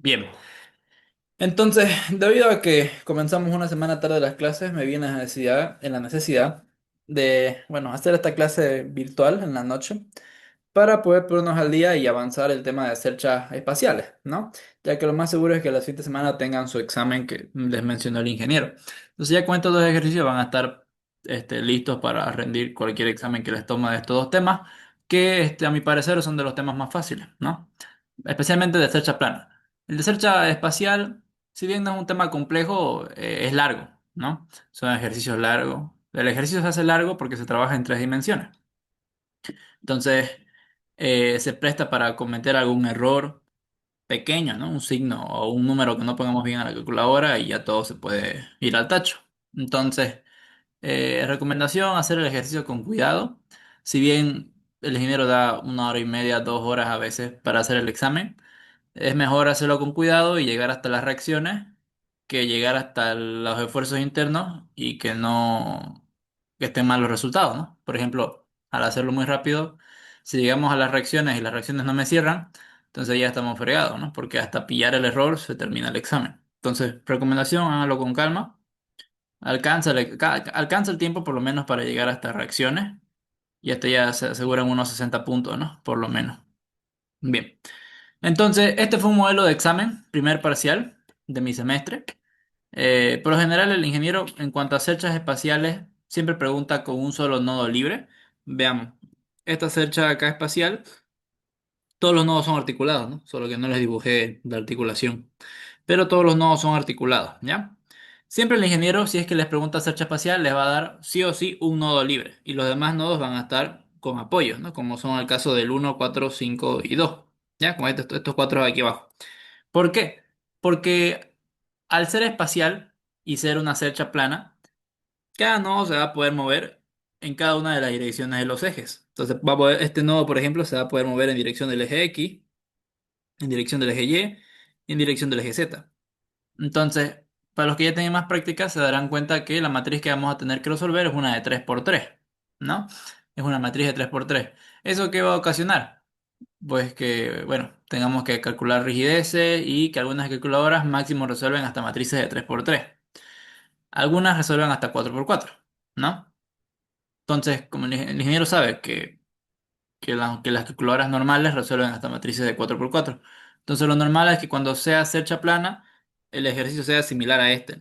Bien, entonces, debido a que comenzamos una semana tarde las clases, me vi en la necesidad de, bueno, hacer esta clase virtual en la noche para poder ponernos al día y avanzar el tema de cerchas espaciales, ¿no? Ya que lo más seguro es que la siguiente semana tengan su examen que les mencionó el ingeniero. Entonces, ya con estos dos ejercicios van a estar listos para rendir cualquier examen que les tome de estos dos temas, que a mi parecer son de los temas más fáciles, ¿no? Especialmente de cercha plana. El de cercha espacial, si bien no es un tema complejo, es largo, ¿no? Son ejercicios largos. El ejercicio se hace largo porque se trabaja en tres dimensiones. Entonces, se presta para cometer algún error pequeño, ¿no? Un signo o un número que no pongamos bien a la calculadora y ya todo se puede ir al tacho. Entonces, recomendación, hacer el ejercicio con cuidado. Si bien el ingeniero da 1 hora y media, 2 horas a veces para hacer el examen, es mejor hacerlo con cuidado y llegar hasta las reacciones que llegar hasta los esfuerzos internos y que estén mal los resultados, ¿no? Por ejemplo, al hacerlo muy rápido, si llegamos a las reacciones y las reacciones no me cierran, entonces ya estamos fregados, ¿no? Porque hasta pillar el error se termina el examen. Entonces, recomendación, hágalo con calma. Alcanza el tiempo por lo menos para llegar a estas reacciones y hasta ya se aseguran unos 60 puntos, ¿no? Por lo menos. Bien. Entonces, este fue un modelo de examen, primer parcial de mi semestre. Por lo general, el ingeniero, en cuanto a cerchas espaciales, siempre pregunta con un solo nodo libre. Veamos, esta cercha acá espacial, todos los nodos son articulados, ¿no? Solo que no les dibujé la articulación. Pero todos los nodos son articulados, ¿ya? Siempre el ingeniero, si es que les pregunta cercha espacial, les va a dar sí o sí un nodo libre. Y los demás nodos van a estar con apoyos, ¿no? Como son el caso del 1, 4, 5 y 2. ¿Ya? Como estos cuatro de aquí abajo. ¿Por qué? Porque al ser espacial y ser una cercha plana, cada nodo se va a poder mover en cada una de las direcciones de los ejes. Entonces, este nodo, por ejemplo, se va a poder mover en dirección del eje X, en dirección del eje Y y en dirección del eje Z. Entonces, para los que ya tienen más práctica, se darán cuenta que la matriz que vamos a tener que resolver es una de 3 por 3, ¿no? Es una matriz de 3 por 3. ¿Eso qué va a ocasionar? Pues que, bueno, tengamos que calcular rigideces y que algunas calculadoras máximo resuelven hasta matrices de 3 por 3. Algunas resuelven hasta 4 por 4, ¿no? Entonces, como el ingeniero sabe que las calculadoras normales resuelven hasta matrices de 4 por 4. Entonces, lo normal es que cuando sea cercha plana, el ejercicio sea similar a este.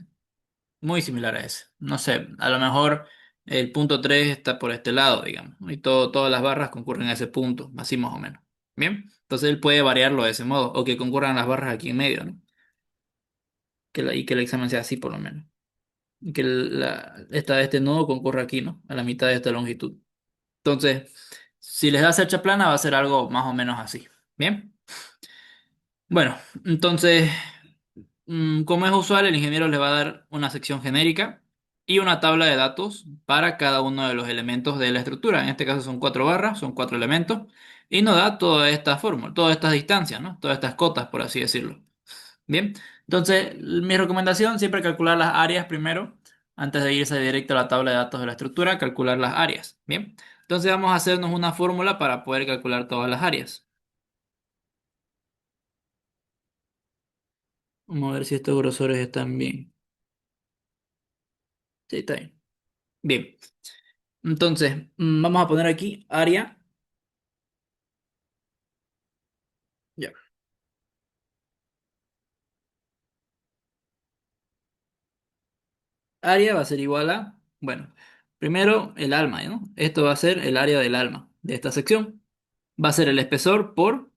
Muy similar a ese. No sé, a lo mejor el punto 3 está por este lado, digamos, ¿no? Y todas las barras concurren a ese punto, así más o menos. Bien, entonces él puede variarlo de ese modo, o que concurran las barras aquí en medio, ¿no? Y que el examen sea así por lo menos. Y que este nodo concurra aquí, ¿no? A la mitad de esta longitud. Entonces, si les da cercha plana, va a ser algo más o menos así. Bien. Bueno, entonces, como es usual, el ingeniero le va a dar una sección genérica y una tabla de datos para cada uno de los elementos de la estructura. En este caso son 4 barras, son 4 elementos, y nos da toda esta fórmula, todas estas distancias, ¿no? Todas estas cotas, por así decirlo. Bien, entonces mi recomendación siempre calcular las áreas primero, antes de irse directo a la tabla de datos de la estructura, calcular las áreas. Bien, entonces vamos a hacernos una fórmula para poder calcular todas las áreas. Vamos a ver si estos grosores están bien. Sí, está bien. Bien. Entonces, vamos a poner aquí área. Ya. Área va a ser igual a, bueno, primero el alma, ¿no? Esto va a ser el área del alma de esta sección. Va a ser el espesor por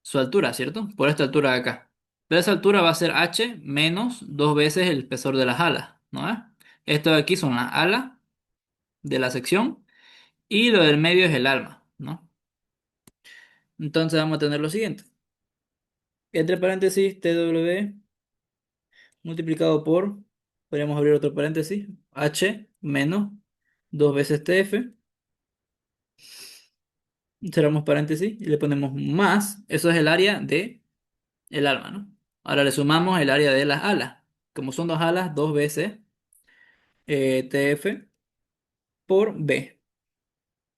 su altura, ¿cierto? Por esta altura de acá. De esa altura va a ser h menos dos veces el espesor de las alas, ¿no? Esto de aquí son las alas de la sección y lo del medio es el alma, ¿no? Entonces vamos a tener lo siguiente. Entre paréntesis, TW multiplicado por, podríamos abrir otro paréntesis, H menos dos veces TF, cerramos paréntesis y le ponemos más, eso es el área de el alma, ¿no? Ahora le sumamos el área de las alas. Como son dos alas, dos veces TF por B.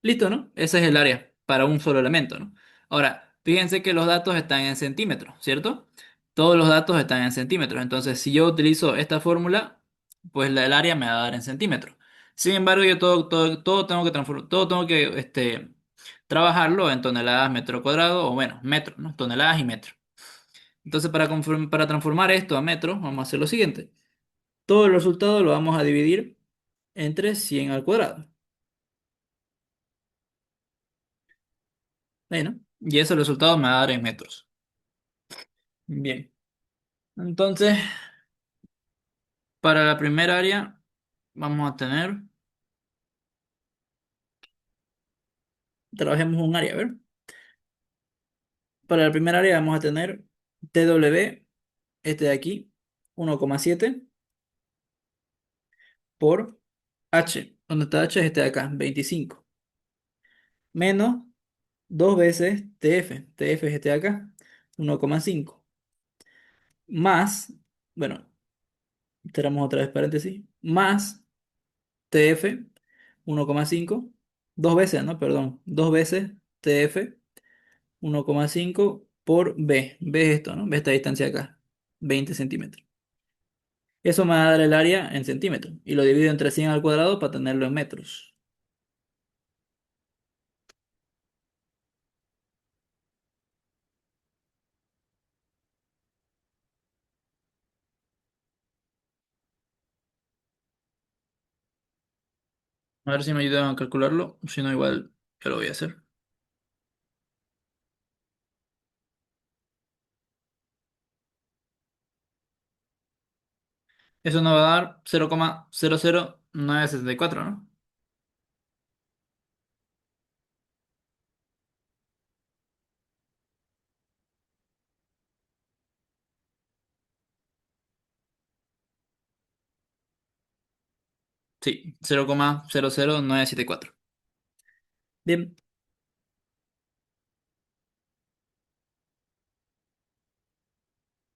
Listo, ¿no? Ese es el área para un solo elemento, ¿no? Ahora, fíjense que los datos están en centímetros, ¿cierto? todos los datos están en centímetros. Entonces, si yo utilizo esta fórmula, pues el área me va a dar en centímetros. Sin embargo, yo todo tengo que transformar, todo tengo que trabajarlo en toneladas metro cuadrado, o bueno, metros, ¿no? Toneladas y metros. Entonces, para transformar esto a metros, vamos a hacer lo siguiente. Todo el resultado lo vamos a dividir entre 100 al cuadrado. Ahí, ¿no? Y ese resultado me va a dar en metros. Bien. Entonces, para la primera área, vamos a tener, trabajemos un área, a ver. Para la primera área vamos a tener TW, este de aquí, 1,7 por H. ¿Dónde está H? Es este de acá, 25. Menos 2 veces TF. TF es este de acá, 1,5. Más, bueno, cerramos otra vez paréntesis, más TF, 1,5. Dos veces, ¿no? Perdón. Dos veces TF, 1,5 por B. B es esto, ¿no? Ve esta distancia acá, 20 centímetros. Eso me va a dar el área en centímetros y lo divido entre 100 al cuadrado para tenerlo en metros. A ver si me ayudan a calcularlo, si no igual yo lo voy a hacer. Eso nos va a dar 0,00974, ¿no? Sí, 0,00974. Bien,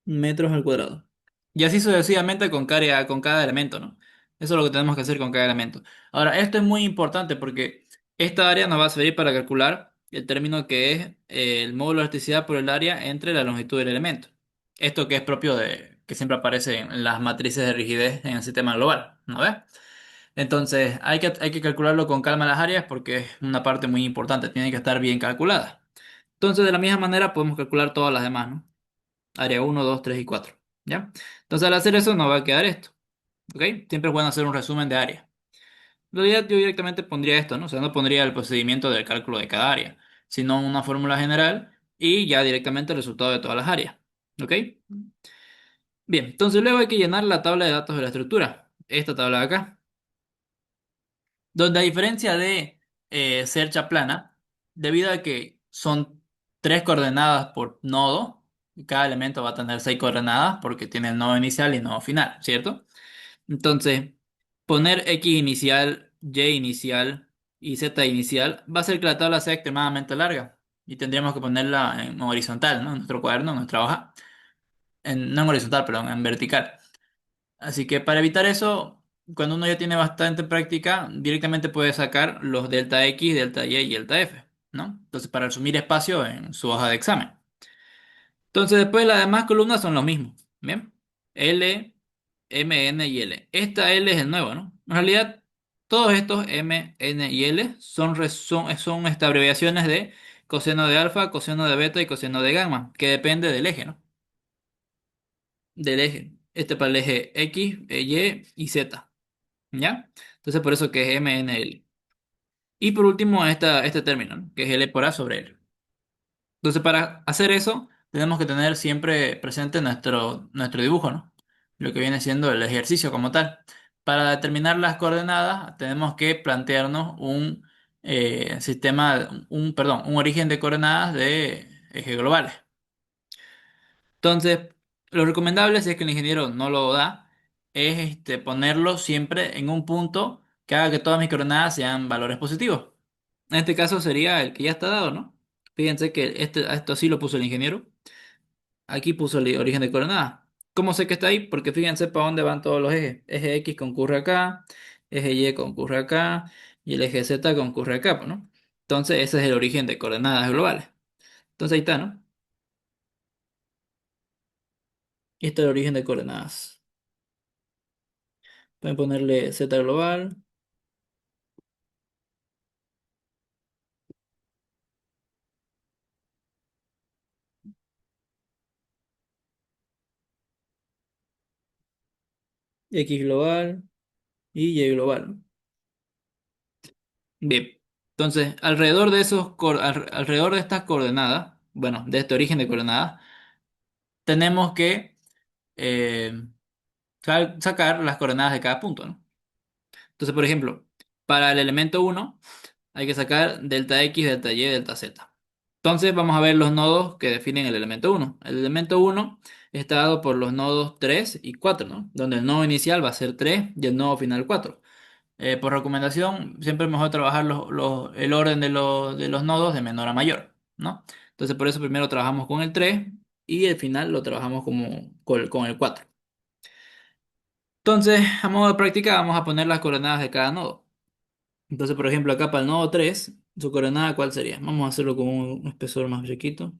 metros al cuadrado. Y así sucesivamente con cada elemento, ¿no? Eso es lo que tenemos que hacer con cada elemento. Ahora, esto es muy importante porque esta área nos va a servir para calcular el término que es el módulo de elasticidad por el área entre la longitud del elemento. Esto que es propio que siempre aparece en las matrices de rigidez en el sistema global, ¿no ves? Entonces, hay que calcularlo con calma las áreas porque es una parte muy importante, tiene que estar bien calculada. Entonces, de la misma manera podemos calcular todas las demás, ¿no? Área uno, 2, 3 y 4. ¿Ya? Entonces al hacer eso nos va a quedar esto. ¿Ok? Siempre es bueno hacer un resumen de área. En realidad yo directamente pondría esto, ¿no? O sea, no pondría el procedimiento del cálculo de cada área, sino una fórmula general y ya directamente el resultado de todas las áreas. ¿Ok? Bien, entonces luego hay que llenar la tabla de datos de la estructura. Esta tabla de acá. Donde a diferencia de ser plana, debido a que son tres coordenadas por nodo, y cada elemento va a tener seis coordenadas porque tiene el nodo inicial y nodo final, ¿cierto? Entonces, poner X inicial, Y inicial y Z inicial va a hacer que la tabla sea extremadamente larga y tendríamos que ponerla en horizontal, ¿no? En nuestro cuaderno, en nuestra hoja, no en horizontal, perdón, en vertical. Así que para evitar eso, cuando uno ya tiene bastante práctica, directamente puede sacar los delta X, delta Y y delta F, ¿no? Entonces, para resumir espacio en su hoja de examen. Entonces, después las demás columnas son lo mismo, ¿bien? L, M, N y L. Esta L es el nuevo, ¿no? En realidad, todos estos M, N y L son abreviaciones de coseno de alfa, coseno de beta y coseno de gamma, que depende del eje, ¿no? Del eje. Este para el eje X, Y y Z. ¿Ya? Entonces por eso que es MNL. Y por último este término, ¿no? Que es L por A sobre L. Entonces para hacer eso tenemos que tener siempre presente nuestro dibujo, ¿no? Lo que viene siendo el ejercicio como tal. Para determinar las coordenadas tenemos que plantearnos un origen de coordenadas de ejes globales. Entonces, lo recomendable, si es que el ingeniero no lo da, es ponerlo siempre en un punto que haga que todas mis coordenadas sean valores positivos. En este caso sería el que ya está dado, ¿no? Fíjense que esto sí lo puso el ingeniero. Aquí puso el origen de coordenadas. ¿Cómo sé que está ahí? Porque fíjense para dónde van todos los ejes. Eje X concurre acá, eje Y concurre acá y el eje Z concurre acá, pues, ¿no? Entonces, ese es el origen de coordenadas globales. Entonces ahí está, ¿no? Y este es el origen de coordenadas. Pueden ponerle z global, x global y y global, ¿no? Bien. Entonces, alrededor de estas coordenadas, bueno, de este origen de coordenadas, tenemos que eh, sacar las coordenadas de cada punto, ¿no? Entonces, por ejemplo, para el elemento uno hay que sacar delta x, delta y, delta z. Entonces, vamos a ver los nodos que definen el elemento uno. El elemento uno está dado por los nodos 3 y 4, ¿no? Donde el nodo inicial va a ser 3 y el nodo final 4. Por recomendación, siempre es mejor trabajar el orden de los nodos de menor a mayor, ¿no? Entonces, por eso primero trabajamos con el 3 y el final lo trabajamos con el 4. Entonces, a modo de práctica, vamos a poner las coordenadas de cada nodo. Entonces, por ejemplo, acá para el nodo 3, su coordenada, ¿cuál sería? Vamos a hacerlo con un espesor más chiquito.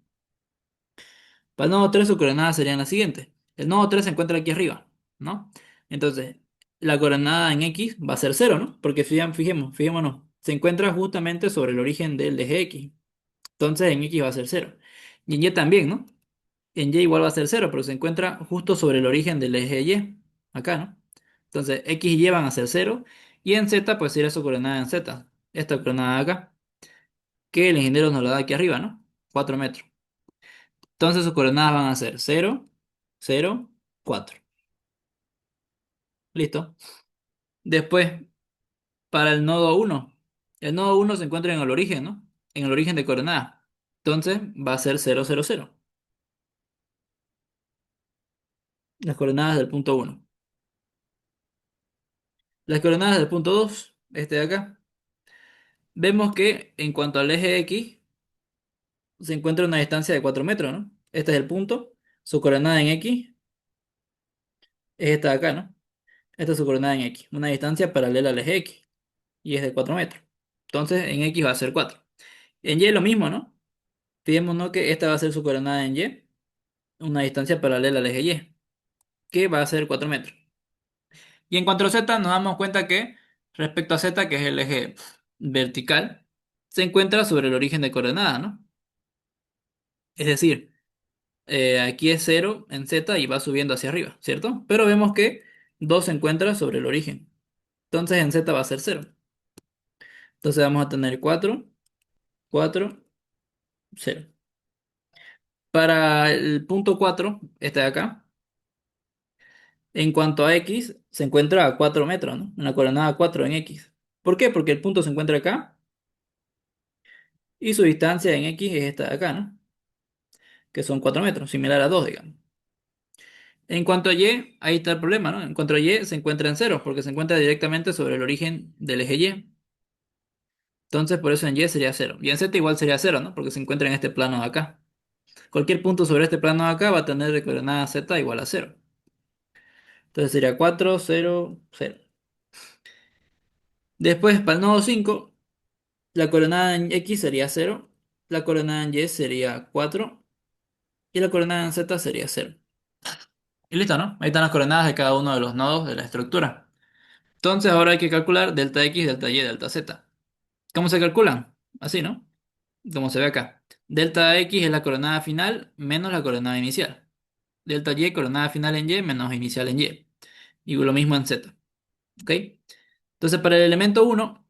Para el nodo 3, su coordenada serían las siguientes. El nodo 3 se encuentra aquí arriba, ¿no? Entonces, la coordenada en X va a ser cero, ¿no? Porque fijémonos, se encuentra justamente sobre el origen del eje X. Entonces, en X va a ser cero. Y en Y también, ¿no? En Y igual va a ser cero, pero se encuentra justo sobre el origen del eje Y, acá, ¿no? Entonces, X y Y van a ser cero. Y en Z, pues sería su coordenada en Z. Esta coordenada de acá, que el ingeniero nos la da aquí arriba, ¿no? 4 metros. Entonces sus coordenadas van a ser 0, 0, 4. Listo. Después, para el nodo uno, el nodo uno se encuentra en el origen, ¿no? En el origen de coordenadas. Entonces va a ser 0, 0, 0. Las coordenadas del punto uno. Las coordenadas del punto 2, este de acá. Vemos que en cuanto al eje X, se encuentra a una distancia de 4 metros, ¿no? Este es el punto. Su coordenada en X es esta de acá, ¿no? Esta es su coordenada en X. Una distancia paralela al eje X. Y es de 4 metros. Entonces en X va a ser 4. En Y lo mismo, ¿no? Fijémonos que esta va a ser su coordenada en Y, una distancia paralela al eje Y, que va a ser 4 metros. Y en cuanto a Z, nos damos cuenta que respecto a Z, que es el eje vertical, se encuentra sobre el origen de coordenada, ¿no? Es decir, aquí es cero en Z y va subiendo hacia arriba, ¿cierto? Pero vemos que 2 se encuentra sobre el origen. Entonces en Z va a ser cero. Entonces vamos a tener 4, 4, 0. Para el punto 4, este de acá, en cuanto a X, se encuentra a 4 metros, ¿no? En la coordenada 4 en X. ¿Por qué? Porque el punto se encuentra acá y su distancia en X es esta de acá, ¿no? Que son 4 metros, similar a 2, digamos. En cuanto a Y, ahí está el problema, ¿no? En cuanto a Y, se encuentra en ceros, porque se encuentra directamente sobre el origen del eje Y. Entonces, por eso en Y sería cero. Y en Z igual sería cero, ¿no? Porque se encuentra en este plano de acá. Cualquier punto sobre este plano de acá va a tener de coordenada Z igual a cero. Entonces sería 4, 0, 0. Después, para el nodo 5, la coordenada en X sería cero, la coordenada en Y sería 4 y la coordenada en Z sería cero. Y listo, ¿no? Ahí están las coordenadas de cada uno de los nodos de la estructura. Entonces ahora hay que calcular delta X, delta Y, delta Z. ¿Cómo se calculan? Así, ¿no? Como se ve acá. Delta X es la coordenada final menos la coordenada inicial. Delta Y, coordenada final en Y menos inicial en Y. Y lo mismo en Z. ¿Ok? Entonces para el elemento uno,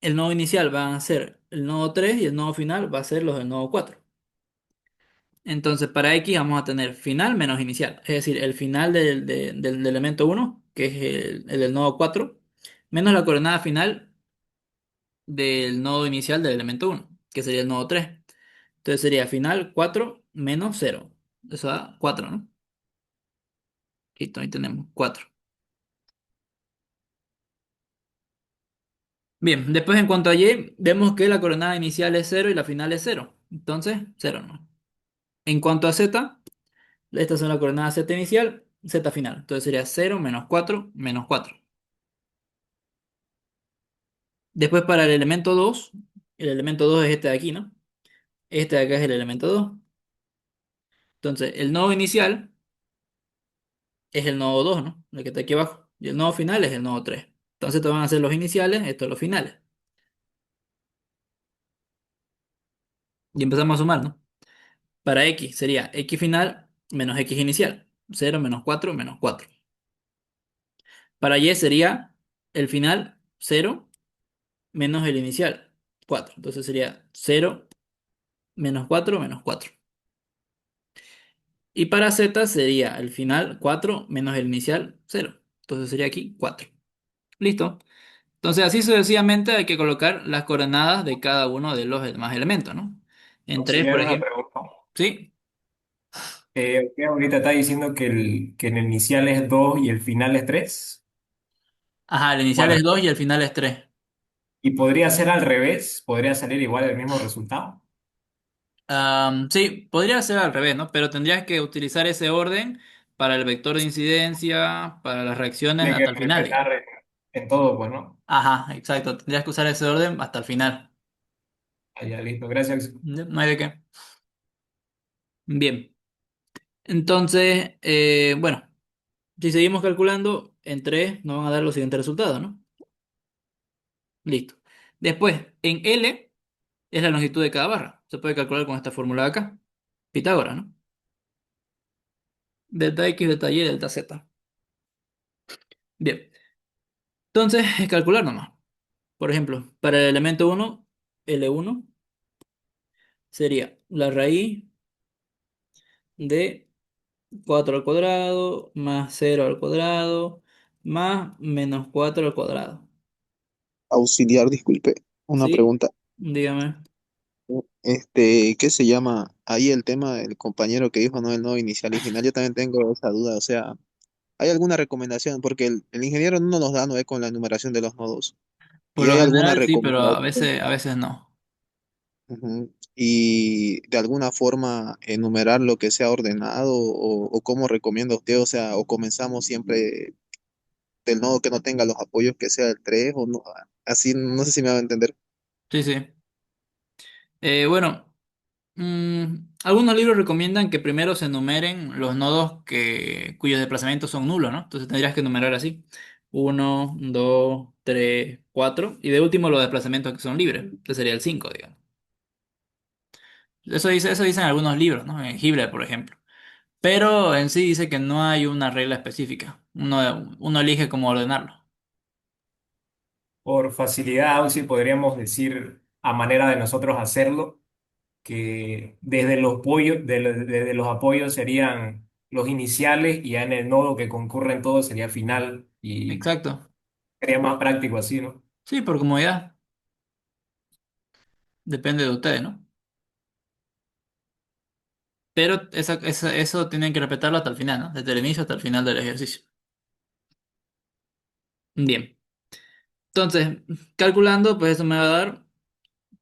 el nodo inicial va a ser el nodo 3 y el nodo final va a ser los del nodo 4. Entonces, para X vamos a tener final menos inicial. Es decir, el final del elemento uno, que es el del nodo 4, menos la coordenada final del nodo inicial del elemento uno, que sería el nodo 3. Entonces sería final 4 menos cero. Eso da 4, ¿no? Listo, ahí tenemos 4. Bien, después en cuanto a Y, vemos que la coordenada inicial es cero y la final es cero. Entonces, cero, ¿no? En cuanto a Z, estas son las coordenadas Z inicial, Z final. Entonces sería cero menos 4 menos 4. Después para el elemento 2 es este de aquí, ¿no? Este de acá es el elemento 2. Entonces el nodo inicial es el nodo 2, ¿no? El que está aquí abajo. Y el nodo final es el nodo 3. Entonces te van a hacer los iniciales, estos los finales. Y empezamos a sumar, ¿no? Para x sería x final menos x inicial. 0 menos 4 menos 4. Para y sería el final 0 menos el inicial 4. Entonces sería 0 menos 4 menos 4. Y para z sería el final 4 menos el inicial 0. Entonces sería aquí 4. Listo. Entonces así sucesivamente hay que colocar las coordenadas de cada uno de los demás elementos, ¿no? En 3, por Auxiliar, una ejemplo. pregunta. Sí. Usted ahorita está diciendo que el inicial es 2 y el final es 3. Ajá, el inicial Bueno, es 2 y el final es 3. y podría ser al revés, podría salir igual el mismo resultado. Sí, podría ser al revés, ¿no? Pero tendrías que utilizar ese orden para el vector de incidencia, para las reacciones Tiene que hasta el final, digamos. respetar en todo, pues, ¿no? Ajá, exacto. Tendrías que usar ese orden hasta el final. Allá, listo, gracias. No hay de qué. Bien. Entonces, bueno, si seguimos calculando, en 3 nos van a dar los siguientes resultados, ¿no? Listo. Después, en L es la longitud de cada barra. Se puede calcular con esta fórmula de acá. Pitágoras, ¿no? Delta X, delta Y, delta Z. Bien. Entonces, es calcular nomás. Por ejemplo, para el elemento 1, L1 sería la raíz de 4 al cuadrado más 0 al cuadrado más menos 4 al cuadrado. Auxiliar, disculpe, una ¿Sí? pregunta. Dígame. ¿Qué se llama ahí el tema del compañero que dijo no el nodo inicial y final? Yo también tengo esa duda, o sea, ¿hay alguna recomendación? Porque el ingeniero no nos da, no ve con la enumeración de los nodos. Por ¿Y lo hay alguna general sí, pero recomendación? a veces no. Ujú. Y de alguna forma enumerar lo que sea ordenado o cómo recomienda usted, o sea, o comenzamos siempre del nodo que no tenga los apoyos que sea el 3 o no, así no sé si me va a entender. Sí, sí. Bueno, algunos libros recomiendan que primero se enumeren los nodos cuyos desplazamientos son nulos, ¿no? Entonces tendrías que enumerar así. Uno, 2, 3, 4. Y de último los desplazamientos que son libres. Que sería el 5, digamos. Eso dicen algunos libros, ¿no? En Hibber, por ejemplo. Pero en sí dice que no hay una regla específica. Uno elige cómo ordenarlo. Por facilidad, Auxi, podríamos decir, a manera de nosotros hacerlo, que desde los apoyos, desde los apoyos serían los iniciales y ya en el nodo que concurre en todo sería final y Exacto. sería más práctico así, ¿no? Sí, por comodidad. Depende de ustedes, ¿no? Pero eso tienen que respetarlo hasta el final, ¿no? Desde el inicio hasta el final del ejercicio. Bien. Entonces, calculando, pues eso me va a dar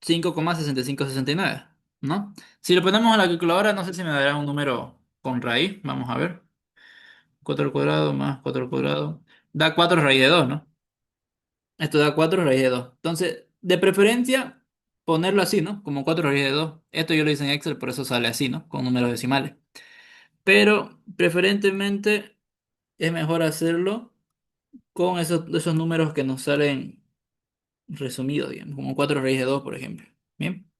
5,6569, ¿no? Si lo ponemos a la calculadora, no sé si me dará un número con raíz. Vamos a ver. 4 al cuadrado más 4 al cuadrado. Da 4 raíz de 2, ¿no? Esto da 4 raíz de 2. Entonces, de preferencia, ponerlo así, ¿no? Como 4 raíz de 2. Esto yo lo hice en Excel, por eso sale así, ¿no? Con números decimales. Pero, preferentemente, es mejor hacerlo con esos números que nos salen resumidos, digamos, como 4 raíz de 2, por ejemplo. Bien.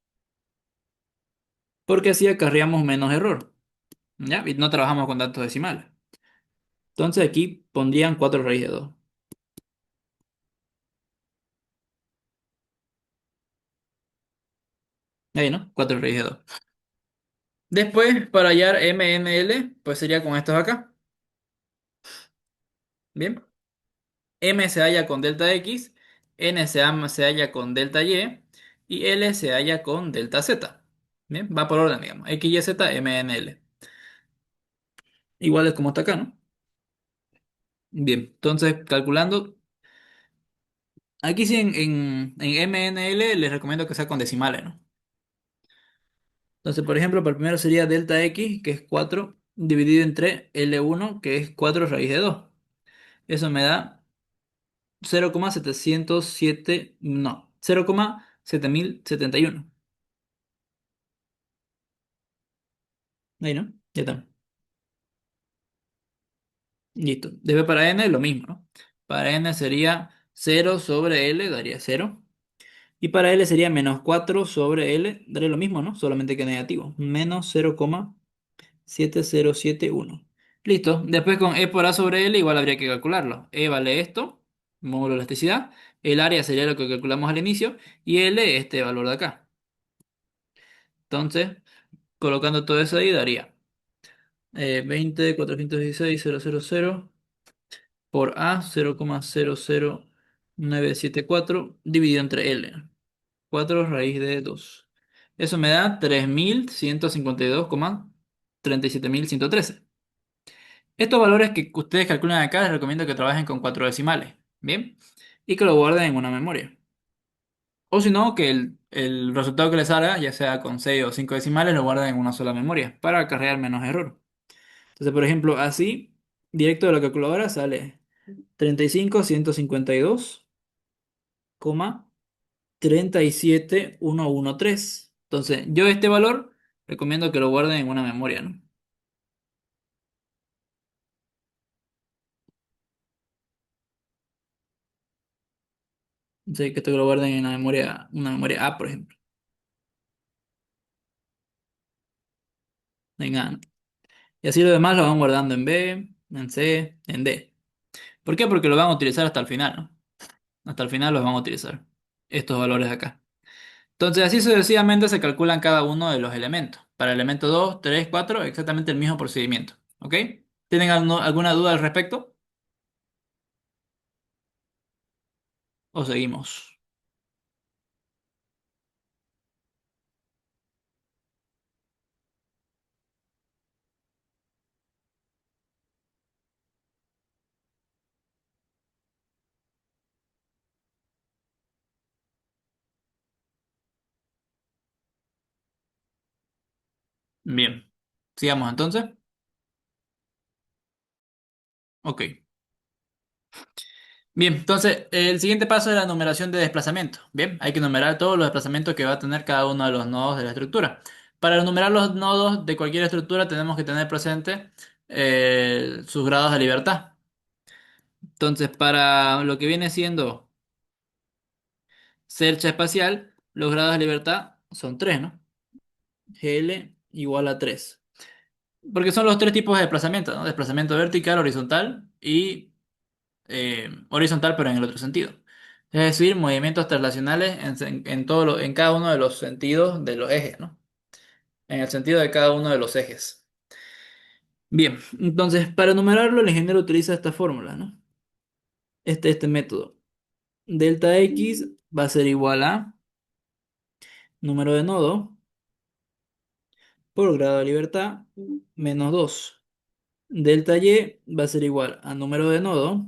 Porque así acarreamos menos error, ¿ya? Y no trabajamos con datos decimales. Entonces, aquí pondrían 4 raíz de 2. Ahí, ¿no? 4 raíz de 2. Después, para hallar MNL, pues sería con estos acá. Bien. M se halla con delta X, se halla con delta y L se halla con delta Z. Bien, va por orden, digamos. X, Y, Z, M, N, L. Igual es como está acá, ¿no? Bien, entonces calculando. Aquí sí en M, N, L les recomiendo que sea con decimales, ¿no? Entonces, por ejemplo, para el primero sería delta X, que es 4 dividido entre L1, que es 4 raíz de 2. Eso me da 0,707, no, 0,7071. Ahí, ¿no? Ya está. Listo. Después para n lo mismo, ¿no? Para n sería 0 sobre L, daría 0. Y para L sería -4 sobre L, daría lo mismo, ¿no? Solamente que negativo. Menos 0,7071. Listo. Después con E por A sobre L igual habría que calcularlo. E vale esto, módulo de elasticidad. El área sería lo que calculamos al inicio. Y L este valor de acá. Entonces, colocando todo eso ahí daría 20,416,000 por A, 0,00974 dividido entre L. 4 raíz de 2. Eso me da 3.152,37.113. Estos valores que ustedes calculan acá, les recomiendo que trabajen con 4 decimales. ¿Bien? Y que lo guarden en una memoria. O si no, que el resultado que les salga, ya sea con 6 o 5 decimales, lo guarden en una sola memoria para acarrear menos error. Entonces, por ejemplo, así, directo de la calculadora sale 35.152,37113. Entonces, yo este valor recomiendo que lo guarden en una memoria, ¿no? Entonces, que esto lo guarden en una memoria A, por ejemplo. En A, ¿no? Y así lo demás lo van guardando en B, en C, en D. ¿Por qué? Porque lo van a utilizar hasta el final, ¿no? Hasta el final los van a utilizar. Estos valores de acá. Entonces, así sucesivamente se calculan cada uno de los elementos. Para el elemento 2, 3, 4, exactamente el mismo procedimiento. ¿Ok? ¿Tienen alguna duda al respecto? ¿O seguimos? Bien. Sigamos entonces. Ok. Bien, entonces el siguiente paso es la numeración de desplazamiento. Bien, hay que numerar todos los desplazamientos que va a tener cada uno de los nodos de la estructura. Para enumerar los nodos de cualquier estructura tenemos que tener presente sus grados de libertad. Entonces, para lo que viene siendo cercha espacial, los grados de libertad son 3, ¿no? GL igual a 3. Porque son los tres tipos de desplazamiento, ¿no? Desplazamiento vertical, horizontal y horizontal, pero en el otro sentido. Es decir, movimientos traslacionales en cada uno de los sentidos de los ejes, ¿no? En el sentido de cada uno de los ejes. Bien, entonces para enumerarlo, el ingeniero utiliza esta fórmula, ¿no? Este método. Delta X va a ser igual a número de nodo por grado de libertad menos 2. Delta Y va a ser igual a número de nodo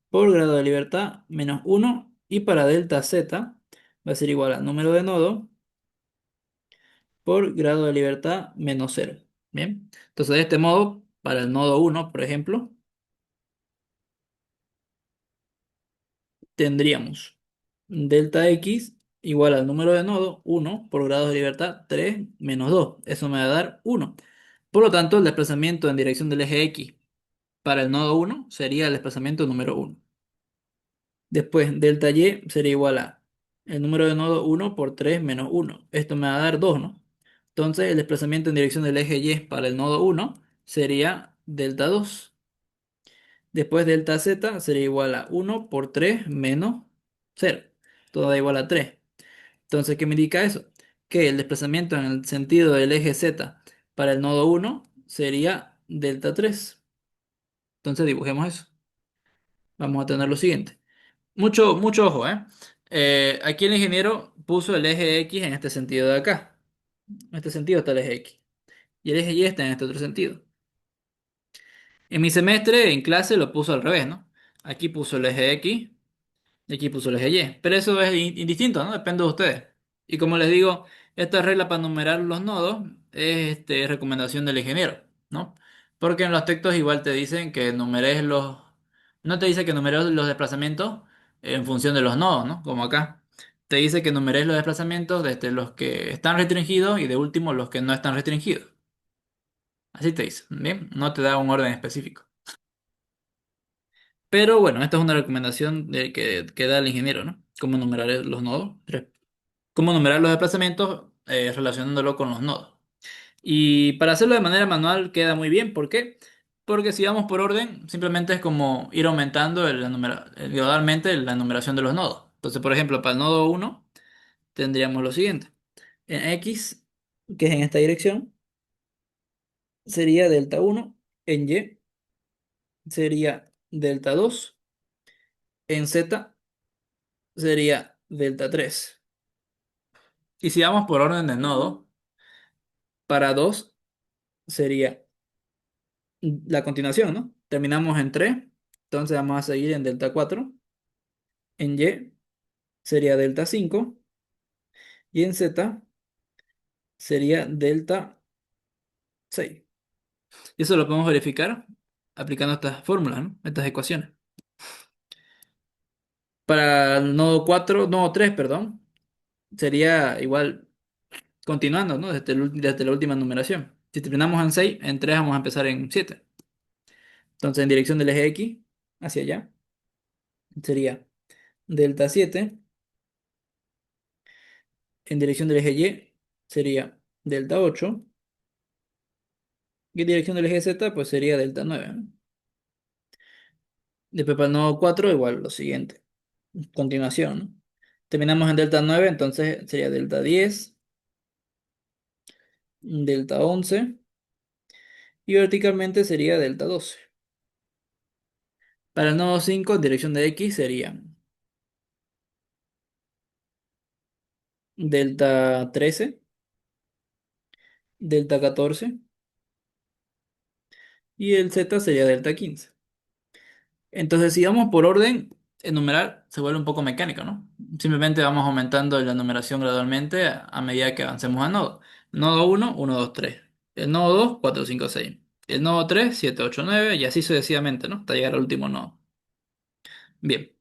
por grado de libertad menos 1. Y para delta Z va a ser igual a número de nodo por grado de libertad menos 0. Bien, entonces de este modo, para el nodo 1, por ejemplo, tendríamos delta X igual al número de nodo 1 por grado de libertad 3 menos 2. Eso me va a dar 1. Por lo tanto, el desplazamiento en dirección del eje X para el nodo 1 sería el desplazamiento número 1. Después, delta Y sería igual a el número de nodo 1 por 3 menos 1. Esto me va a dar 2, ¿no? Entonces, el desplazamiento en dirección del eje Y para el nodo 1 sería delta 2. Después, delta Z sería igual a 1 por 3 menos 0. Todo da igual a 3. Entonces, ¿qué me indica eso? Que el desplazamiento en el sentido del eje Z para el nodo 1 sería delta 3. Entonces, dibujemos eso. Vamos a tener lo siguiente. Mucho, mucho ojo, ¿eh? Aquí el ingeniero puso el eje X en este sentido de acá. En este sentido está el eje X. Y el eje Y está en este otro sentido. En mi semestre, en clase, lo puso al revés, ¿no? Aquí puso el eje X y aquí puso el eje Y. Pero eso es indistinto, ¿no? Depende de ustedes. Y como les digo, esta regla para numerar los nodos es recomendación del ingeniero, ¿no? Porque en los textos igual te dicen que numeres los... No te dice que numeres los desplazamientos en función de los nodos, ¿no? Como acá. Te dice que numeres los desplazamientos desde los que están restringidos y de último los que no están restringidos. Así te dice, ¿bien? No te da un orden específico. Pero bueno, esta es una recomendación que da el ingeniero, ¿no? Cómo numerar los nodos, cómo numerar los desplazamientos relacionándolo con los nodos. Y para hacerlo de manera manual queda muy bien. ¿Por qué? Porque si vamos por orden, simplemente es como ir aumentando gradualmente la numeración de los nodos. Entonces, por ejemplo, para el nodo uno tendríamos lo siguiente. En X, que es en esta dirección, sería delta uno. En Y sería delta 2. En Z sería delta 3. Y si vamos por orden de nodo, para 2 sería la continuación, ¿no? Terminamos en 3, entonces vamos a seguir en delta 4. En Y sería delta 5 y en Z sería delta 6. Y eso lo podemos verificar aplicando estas fórmulas, ¿no? Estas ecuaciones. Para el nodo 4, nodo 3, perdón, sería igual continuando, ¿no? Desde la última numeración. Si terminamos en 6, en 3 vamos a empezar en 7. Entonces, en dirección del eje X, hacia allá, sería delta 7. En dirección del eje Y, sería delta 8. Y en dirección del eje Z, pues sería delta 9, ¿no? Después para el nodo 4, igual lo siguiente. Continuación, ¿no? Terminamos en delta 9, entonces sería delta 10, delta 11 y verticalmente sería delta 12. Para el nodo 5, en dirección de X, sería delta 13, delta 14 y el Z sería delta 15. Entonces, si vamos por orden, enumerar se vuelve un poco mecánico, ¿no? Simplemente vamos aumentando la numeración gradualmente a medida que avancemos a nodo. Nodo uno, 1, 2, 3. El nodo 2, 4, 5, 6. El nodo 3, 7, 8, 9 y así sucesivamente, ¿no? Hasta llegar al último nodo. Bien.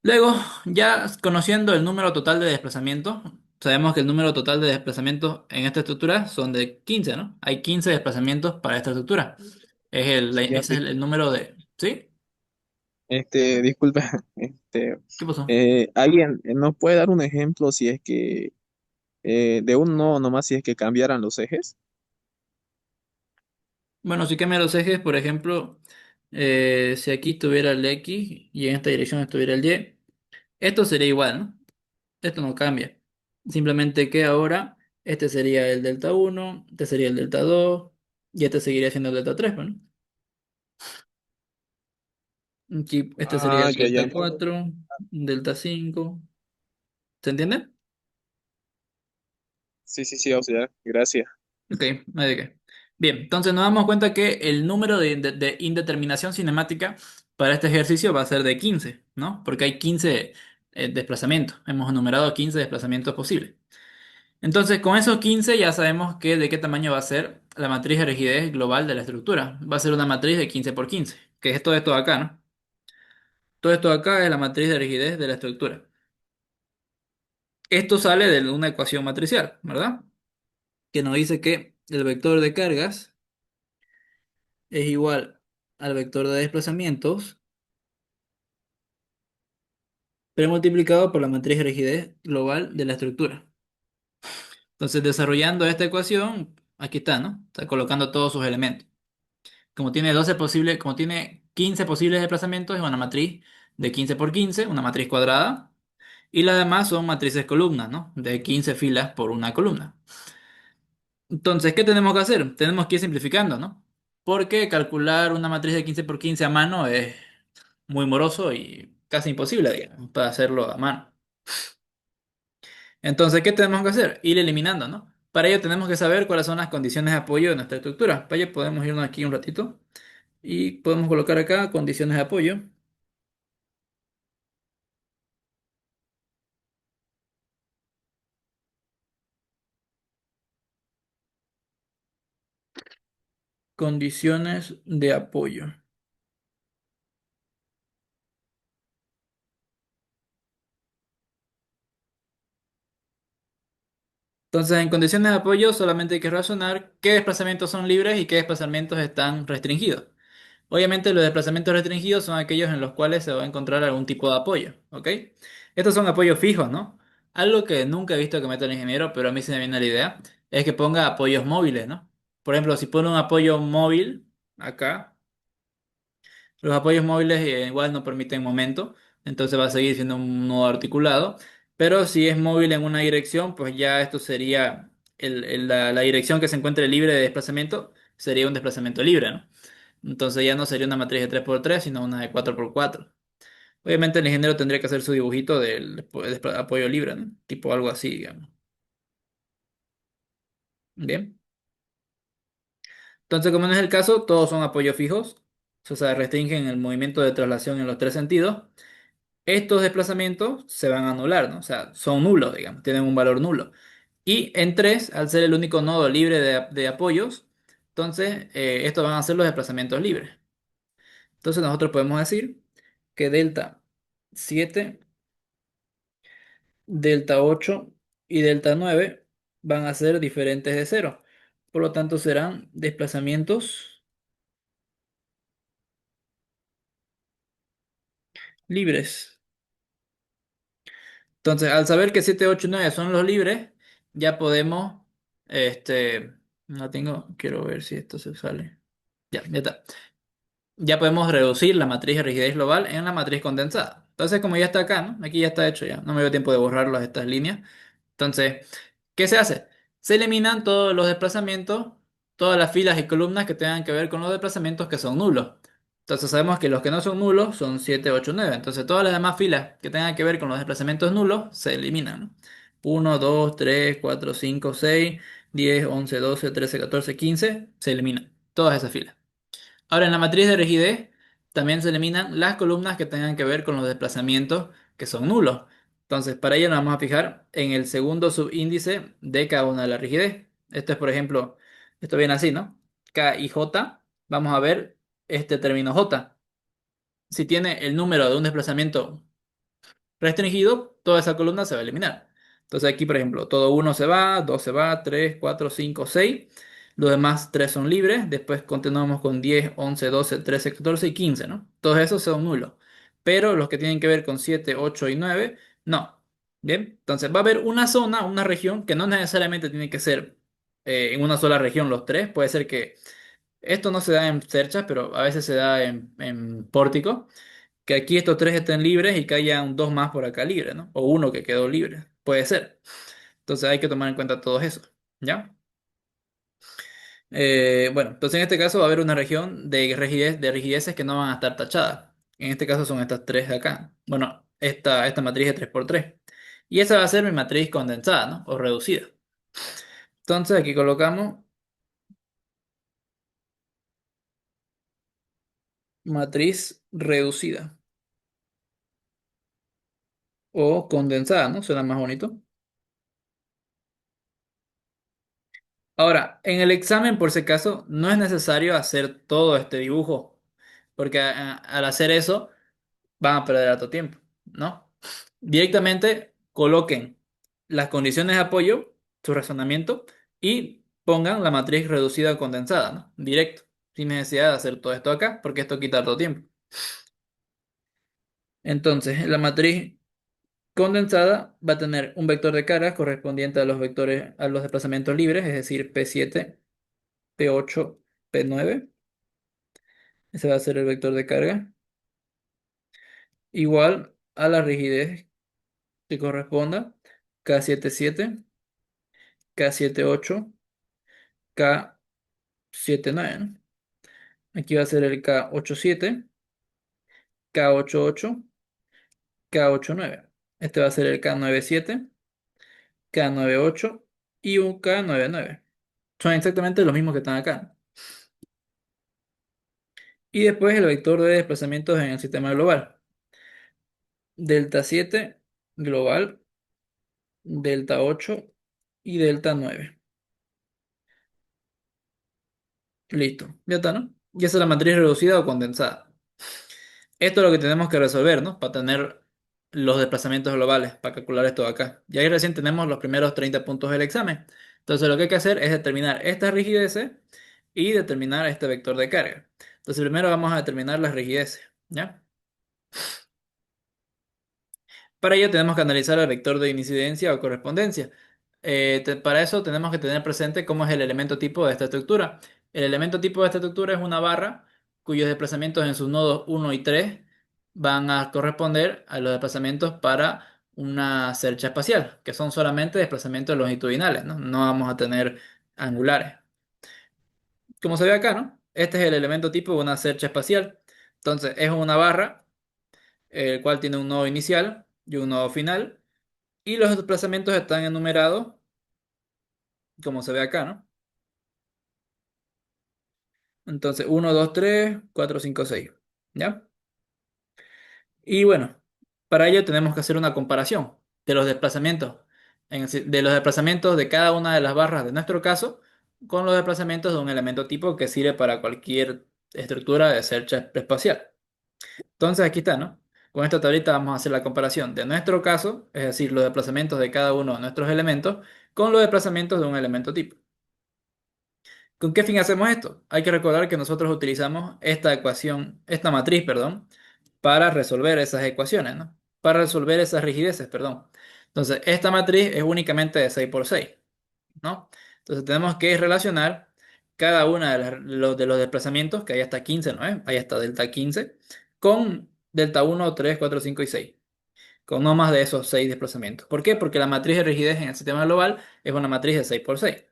Luego, ya conociendo el número total de desplazamientos, sabemos que el número total de desplazamientos en esta estructura son de 15, ¿no? Hay 15 desplazamientos para esta estructura. Ya, Ese es el número de... ¿Sí? disculpa, ¿Qué pasó? ¿alguien nos puede dar un ejemplo si es que de un nodo nomás si es que cambiaran los ejes? Bueno, si cambia los ejes, por ejemplo, si aquí estuviera el X y en esta dirección estuviera el Y, esto sería igual, ¿no? Esto no cambia. Simplemente que ahora este sería el delta uno, este sería el delta 2 y este seguiría siendo el delta 3, pues, ¿no? Aquí este sería Ah, el ya, ya. delta 4, delta 5. ¿Se entiende? Sí, sí, sí, auxiliar, gracias. Ok, no hay de qué. Bien, entonces nos damos cuenta que el número de indeterminación cinemática para este ejercicio va a ser de 15, ¿no? Porque hay 15 desplazamientos. Hemos enumerado 15 desplazamientos posibles. Entonces, con esos 15 ya sabemos de qué tamaño va a ser la matriz de rigidez global de la estructura. Va a ser una matriz de 15 por 15, que es todo esto de acá, ¿no? Todo esto de acá es la matriz de rigidez de la estructura. Esto sale de una ecuación matricial, ¿verdad? Que nos dice que el vector de cargas es igual al vector de desplazamientos, pero multiplicado por la matriz de rigidez global de la estructura. Entonces, desarrollando esta ecuación, aquí está, ¿no? Está colocando todos sus elementos. Como tiene 15 posibles desplazamientos, es una matriz de 15 por 15, una matriz cuadrada, y las demás son matrices columnas, ¿no? De 15 filas por una columna. Entonces, ¿qué tenemos que hacer? Tenemos que ir simplificando, ¿no? Porque calcular una matriz de 15 por 15 a mano es muy moroso y casi imposible, digamos, para hacerlo a mano. Entonces, ¿qué tenemos que hacer? Ir eliminando, ¿no? Para ello tenemos que saber cuáles son las condiciones de apoyo de nuestra estructura. Para ello podemos irnos aquí un ratito y podemos colocar acá condiciones de apoyo. Condiciones de apoyo. Entonces, en condiciones de apoyo solamente hay que razonar qué desplazamientos son libres y qué desplazamientos están restringidos. Obviamente los desplazamientos restringidos son aquellos en los cuales se va a encontrar algún tipo de apoyo, ¿ok? Estos son apoyos fijos, ¿no? Algo que nunca he visto que meta el ingeniero, pero a mí se me viene la idea, es que ponga apoyos móviles, ¿no? Por ejemplo, si pone un apoyo móvil acá, los apoyos móviles igual no permiten momento, entonces va a seguir siendo un nodo articulado, pero si es móvil en una dirección, pues ya esto sería la dirección que se encuentre libre de desplazamiento, sería un desplazamiento libre, ¿no? Entonces ya no sería una matriz de 3x3 sino una de 4x4. Obviamente el ingeniero tendría que hacer su dibujito del apoyo libre, ¿no? Tipo algo así, digamos. Bien. Entonces, como no es el caso, todos son apoyos fijos. O sea, restringen el movimiento de traslación en los tres sentidos. Estos desplazamientos se van a anular, ¿no? O sea, son nulos, digamos, tienen un valor nulo. Y en 3 al ser el único nodo libre de apoyos, entonces estos van a ser los desplazamientos libres. Entonces nosotros podemos decir que delta 7, delta 8 y delta 9 van a ser diferentes de cero. Por lo tanto, serán desplazamientos libres. Entonces, al saber que 7, 8 y 9 son los libres, ya podemos, no tengo, quiero ver si esto se sale. Ya está. Ya podemos reducir la matriz de rigidez global en la matriz condensada. Entonces, como ya está acá, ¿no? Aquí ya está hecho ya. No me dio tiempo de borrarlas estas líneas. Entonces, ¿qué se hace? Se eliminan todos los desplazamientos, todas las filas y columnas que tengan que ver con los desplazamientos que son nulos. Entonces sabemos que los que no son nulos son 7, 8, 9. Entonces todas las demás filas que tengan que ver con los desplazamientos nulos se eliminan, ¿no? 1, 2, 3, 4, 5, 6, 10, 11, 12, 13, 14, 15. Se eliminan todas esas filas. Ahora, en la matriz de rigidez también se eliminan las columnas que tengan que ver con los desplazamientos que son nulos. Entonces, para ello nos vamos a fijar en el segundo subíndice de cada una de las rigidez. Esto es, por ejemplo, esto viene así, ¿no? K y J. Vamos a ver este término J. Si tiene el número de un desplazamiento restringido, toda esa columna se va a eliminar. Entonces aquí, por ejemplo, todo uno se va, 2 se va, 3 4 5 seis. Los demás 3 son libres. Después continuamos con 10 11 12 13 14 y 15, ¿no? Todos esos son nulos. Pero los que tienen que ver con 7 8 y 9 no. Bien, entonces va a haber una zona, una región que no necesariamente tiene que ser en una sola región los tres. Puede ser que esto no se da en cerchas, pero a veces se da en pórticos que aquí estos tres estén libres y que haya dos más por acá libres, ¿no? O uno que quedó libre. Puede ser. Entonces hay que tomar en cuenta todo eso. ¿Ya? Bueno, entonces en este caso va a haber una región de rigideces que no van a estar tachadas. En este caso son estas tres de acá. Bueno, esta matriz de 3x3. Y esa va a ser mi matriz condensada, ¿no? O reducida. Entonces aquí colocamos matriz reducida o condensada, ¿no? Suena más bonito. Ahora, en el examen, por si acaso, no es necesario hacer todo este dibujo, porque al hacer eso van a perder harto tiempo, ¿no? Directamente coloquen las condiciones de apoyo, su razonamiento, y pongan la matriz reducida o condensada, ¿no? Directo, sin necesidad de hacer todo esto acá, porque esto quita harto tiempo. Entonces, la matriz condensada va a tener un vector de cargas correspondiente a los vectores, a los desplazamientos libres, es decir, P7, P8, P9. Ese va a ser el vector de carga. Igual a la rigidez que corresponda. K77, K78, K79, ¿no? Aquí va a ser el K87, K88, K89. Este va a ser el K97, K98 y un K99. Son exactamente los mismos que están acá. Y después el vector de desplazamientos en el sistema global. Delta 7 global, delta 8 y delta 9. Listo, ya está, ¿no? Y esa es la matriz reducida o condensada. Esto es lo que tenemos que resolver, ¿no? Para tener los desplazamientos globales para calcular esto de acá. Y ahí recién tenemos los primeros 30 puntos del examen. Entonces lo que hay que hacer es determinar estas rigideces y determinar este vector de carga. Entonces primero vamos a determinar las rigideces, ¿ya? Para ello tenemos que analizar el vector de incidencia o correspondencia. Para eso tenemos que tener presente cómo es el elemento tipo de esta estructura. El elemento tipo de esta estructura es una barra cuyos desplazamientos en sus nodos 1 y 3 van a corresponder a los desplazamientos para una cercha espacial, que son solamente desplazamientos longitudinales, ¿no? No vamos a tener angulares. Como se ve acá, ¿no? Este es el elemento tipo de una cercha espacial. Entonces es una barra, el cual tiene un nodo inicial y un nodo final. Y los desplazamientos están enumerados, como se ve acá, ¿no? Entonces, 1, 2, 3, 4, 5, 6. ¿Ya? Y bueno, para ello tenemos que hacer una comparación de los desplazamientos, de los desplazamientos de cada una de las barras de nuestro caso con los desplazamientos de un elemento tipo que sirve para cualquier estructura de search espacial. Entonces, aquí está, ¿no? Con esta tablita vamos a hacer la comparación de nuestro caso, es decir, los desplazamientos de cada uno de nuestros elementos, con los desplazamientos de un elemento tipo. ¿Con qué fin hacemos esto? Hay que recordar que nosotros utilizamos esta ecuación, esta matriz, perdón, para resolver esas ecuaciones, ¿no? Para resolver esas rigideces, perdón. Entonces, esta matriz es únicamente de 6 por 6, ¿no? Entonces, tenemos que relacionar cada una de los desplazamientos, que hay hasta 15, ¿no? Hay hasta delta 15, con delta 1, 3, 4, 5 y 6, con no más de esos 6 desplazamientos. ¿Por qué? Porque la matriz de rigidez en el sistema global es una matriz de 6 por 6.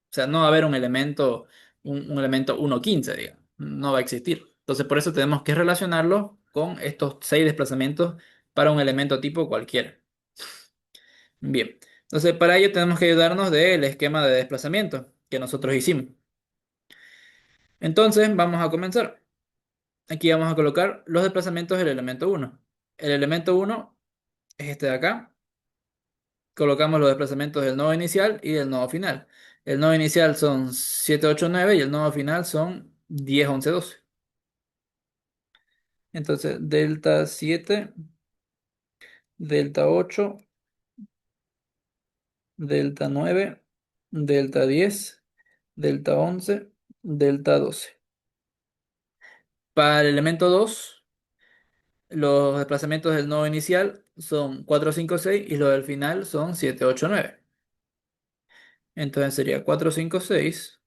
O sea, no va a haber un elemento 1,15, digamos. No va a existir. Entonces, por eso tenemos que relacionarlo con estos 6 desplazamientos para un elemento tipo cualquiera. Bien. Entonces, para ello tenemos que ayudarnos del esquema de desplazamiento que nosotros hicimos. Entonces, vamos a comenzar. Aquí vamos a colocar los desplazamientos del elemento 1. El elemento 1 es este de acá. Colocamos los desplazamientos del nodo inicial y del nodo final. El nodo inicial son 7, 8, 9 y el nodo final son 10, 11, 12. Entonces, delta 7, delta 8, delta 9, delta 10, delta 11, delta 12. Para el elemento 2, los desplazamientos del nodo inicial son 4, 5, 6 y los del final son 7, 8, 9. Entonces sería 4, 5, 6,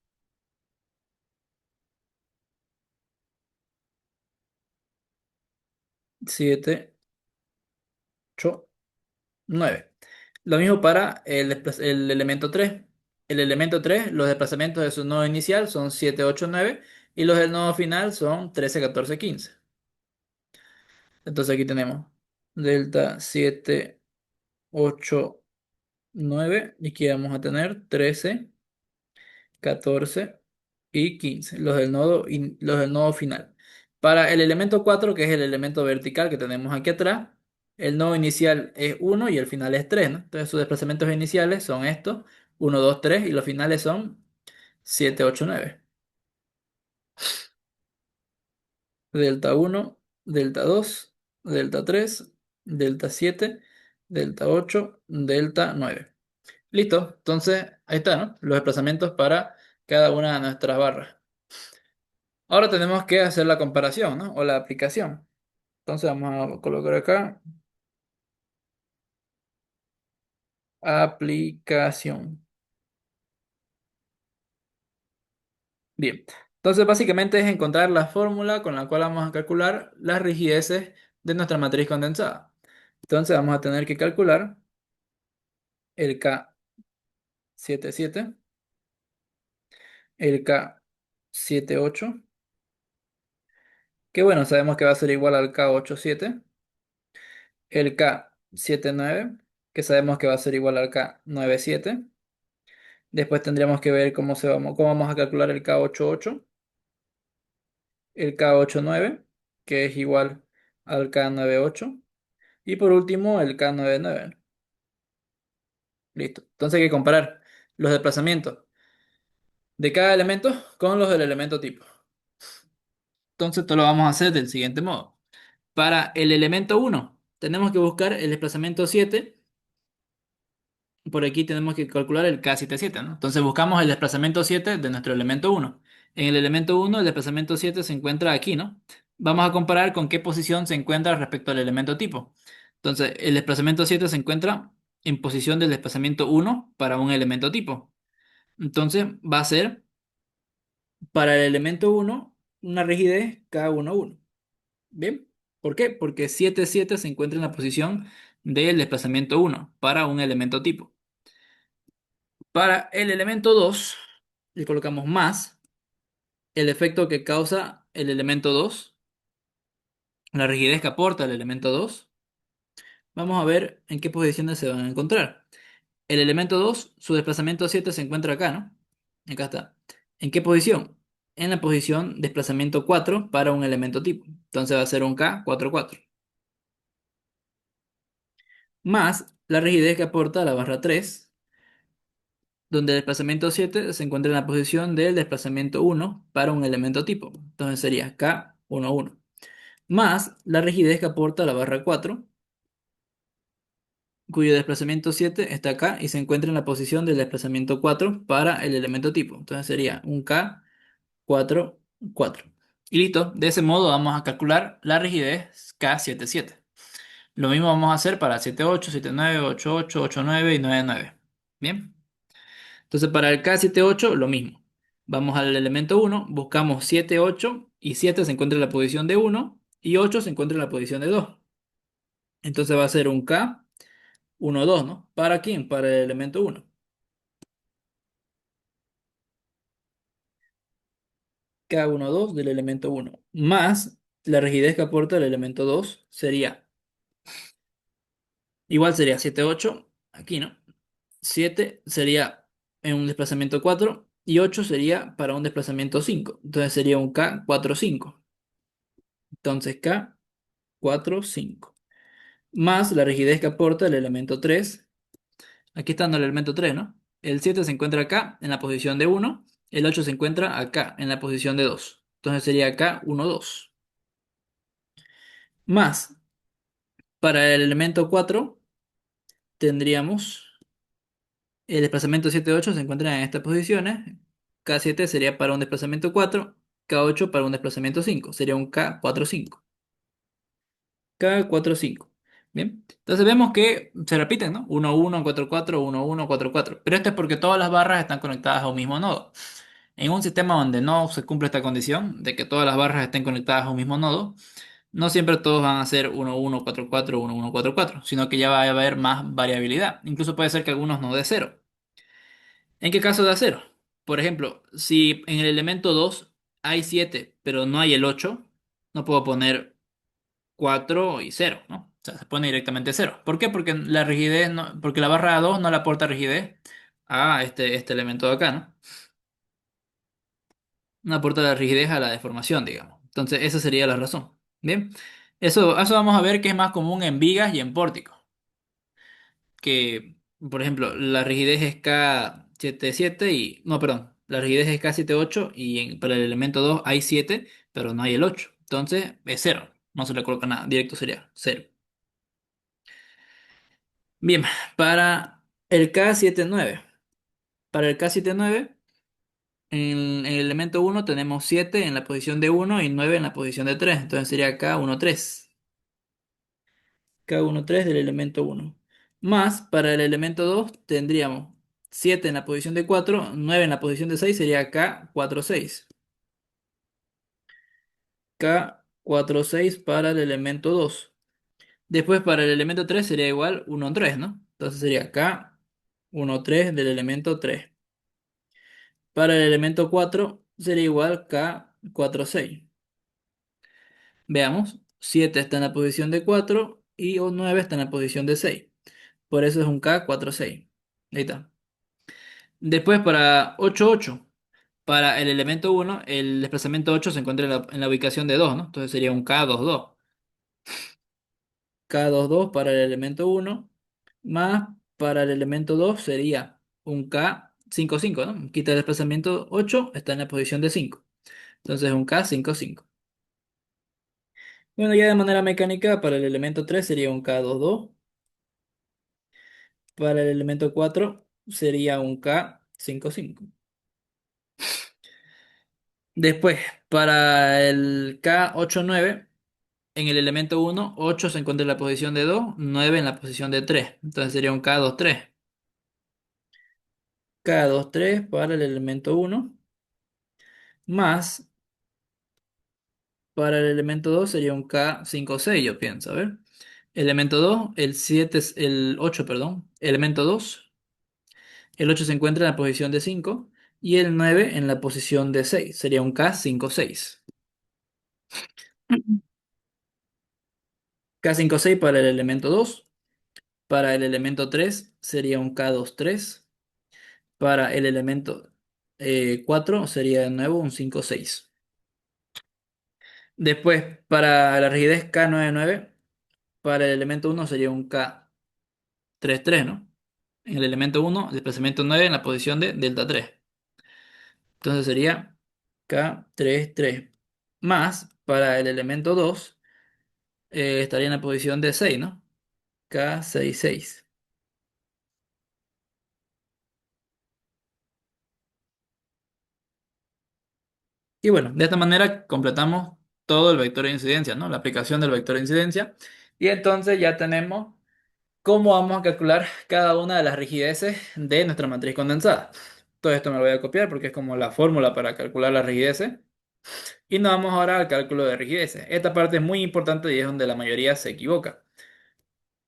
7, 8, 9. Lo mismo para el elemento 3. El elemento 3, los desplazamientos de su nodo inicial son 7, 8, 9 y los del nodo final son 13, 14, 15. Entonces aquí tenemos delta 7, 8, 9 y aquí vamos a tener 13, 14 y 15, los del nodo final. Para el elemento 4, que es el elemento vertical que tenemos aquí atrás, el nodo inicial es 1 y el final es 3, ¿no? Entonces sus desplazamientos iniciales son estos, 1, 2, 3 y los finales son 7, 8, 9. Delta 1, delta 2, delta 3, delta 7, delta 8, delta 9. Listo, entonces ahí está, ¿no? Los desplazamientos para cada una de nuestras barras. Ahora tenemos que hacer la comparación, ¿no? O la aplicación. Entonces vamos a colocar acá aplicación. Bien. Entonces básicamente es encontrar la fórmula con la cual vamos a calcular las rigideces de nuestra matriz condensada. Entonces vamos a tener que calcular el K77, el K78, que bueno, sabemos que va a ser igual al K87, el K79, que sabemos que va a ser igual al K97. Después tendríamos que ver cómo vamos a calcular el K88, el K89, que es igual al K98, y por último el K99. Listo. Entonces hay que comparar los desplazamientos de cada elemento con los del elemento tipo. Entonces esto lo vamos a hacer del siguiente modo. Para el elemento 1 tenemos que buscar el desplazamiento 7. Por aquí tenemos que calcular el K77, ¿no? Entonces buscamos el desplazamiento 7 de nuestro elemento uno. En el elemento uno el desplazamiento 7 se encuentra aquí, ¿no? Vamos a comparar con qué posición se encuentra respecto al elemento tipo. Entonces, el desplazamiento 7 se encuentra en posición del desplazamiento uno para un elemento tipo. Entonces, va a ser para el elemento uno una rigidez K11. ¿Bien? ¿Por qué? Porque 7 7 se encuentra en la posición del desplazamiento uno para un elemento tipo. Para el elemento 2 le colocamos más el efecto que causa el elemento 2, la rigidez que aporta el elemento 2. Vamos a ver en qué posiciones se van a encontrar. El elemento 2, su desplazamiento 7 se encuentra acá, ¿no? Acá está. ¿En qué posición? En la posición desplazamiento 4 para un elemento tipo. Entonces va a ser un K 4 4. Más la rigidez que aporta la barra 3, donde el desplazamiento 7 se encuentra en la posición del desplazamiento uno para un elemento tipo. Entonces sería K 1 1. Más la rigidez que aporta la barra 4, cuyo desplazamiento 7 está acá y se encuentra en la posición del desplazamiento 4 para el elemento tipo. Entonces sería un K 4 4. Y listo, de ese modo vamos a calcular la rigidez K77. Lo mismo vamos a hacer para 78, 79, 88, 89 y 99. Bien. Entonces para el K78 lo mismo. Vamos al elemento uno, buscamos 7 8 y 7 se encuentra en la posición de uno y 8 se encuentra en la posición de 2. Entonces va a ser un K 1 2, ¿no? ¿Para quién? Para el elemento uno. K 1 2 del elemento uno más la rigidez que aporta el elemento 2 sería, igual sería 7 8 aquí, ¿no? 7 sería en un desplazamiento 4 y 8 sería para un desplazamiento 5. Entonces sería un K 4 5. Entonces K 4 5. Más la rigidez que aporta el elemento 3. Aquí está el elemento 3, ¿no? El 7 se encuentra acá en la posición de uno, el 8 se encuentra acá en la posición de 2. Entonces sería acá 1 2. Más para el elemento 4 tendríamos el desplazamiento 7 8 se encuentra en estas posiciones. K7 sería para un desplazamiento 4, K8 para un desplazamiento 5. Sería un K 4 5. K 4 5. Bien, entonces vemos que se repiten, ¿no? 1 1 4 4 1 1 4 4. Pero esto es porque todas las barras están conectadas a un mismo nodo. En un sistema donde no se cumple esta condición de que todas las barras estén conectadas a un mismo nodo, no siempre todos van a ser 1 1 4 4 1 1 4 4, sino que ya va a haber más variabilidad. Incluso puede ser que algunos no dé cero. ¿En qué caso da cero? Por ejemplo, si en el elemento 2 hay 7, pero no hay el 8, no puedo poner 4 y cero, ¿no? O sea, se pone directamente cero. ¿Por qué? Porque la rigidez porque la barra 2 no le aporta rigidez a este elemento de acá, ¿no? No aporta la rigidez a la deformación, digamos. Entonces, esa sería la razón. Bien, eso vamos a ver que es más común en vigas y en pórticos. Que, por ejemplo, la rigidez es K77 y... No, perdón. La rigidez es K78 y para el elemento 2 hay 7, pero no hay el 8. Entonces, es cero. No se le coloca nada. Directo sería cero. Bien, para el K79. Para el K79, en el elemento uno tenemos 7 en la posición de uno y 9 en la posición de 3. Entonces sería K13. K13 del elemento uno. Más, para el elemento 2 tendríamos 7 en la posición de 4, 9 en la posición de 6, sería K46. K46 para el elemento 2. Después para el elemento 3 sería igual 1 3, ¿no? Entonces sería K13 del elemento 3. Para el elemento 4 sería igual K46. Veamos, 7 está en la posición de 4 y 9 está en la posición de 6. Por eso es un K46. Ahí está. Después para 8 8. Para el elemento uno el desplazamiento 8 se encuentra en la ubicación de 2, ¿no? Entonces sería un K22. K22 para el elemento uno más para el elemento 2 sería un K55, ¿no? Quita el desplazamiento 8, está en la posición de 5. Entonces un K55. Bueno, ya de manera mecánica, para el elemento 3 sería un K22. Para el elemento 4 sería un K55. Después, para el K89, en el elemento 1 8 se encuentra en la posición de 2, 9 en la posición de 3. Entonces sería un K23. K23 para el elemento 1, más para el elemento 2 sería un K56, yo pienso. A ver. Elemento 2, el 7, el 8, perdón. Elemento 2, el 8 se encuentra en la posición de 5 y el 9 en la posición de 6. Sería un K56. K56 para el elemento 2. Para el elemento 3 sería un K23. Para el elemento 4 sería de nuevo un 5,6. Después, para la rigidez K99, para el elemento 1 sería un K33, ¿no? En el elemento 1, desplazamiento 9 en la posición de delta 3. Entonces sería K33. Más, para el elemento 2, estaría en la posición de 6, ¿no? K66. Y bueno, de esta manera completamos todo el vector de incidencia, ¿no? La aplicación del vector de incidencia. Y entonces ya tenemos cómo vamos a calcular cada una de las rigideces de nuestra matriz condensada. Todo esto me lo voy a copiar porque es como la fórmula para calcular las rigideces. Y nos vamos ahora al cálculo de rigideces. Esta parte es muy importante y es donde la mayoría se equivoca.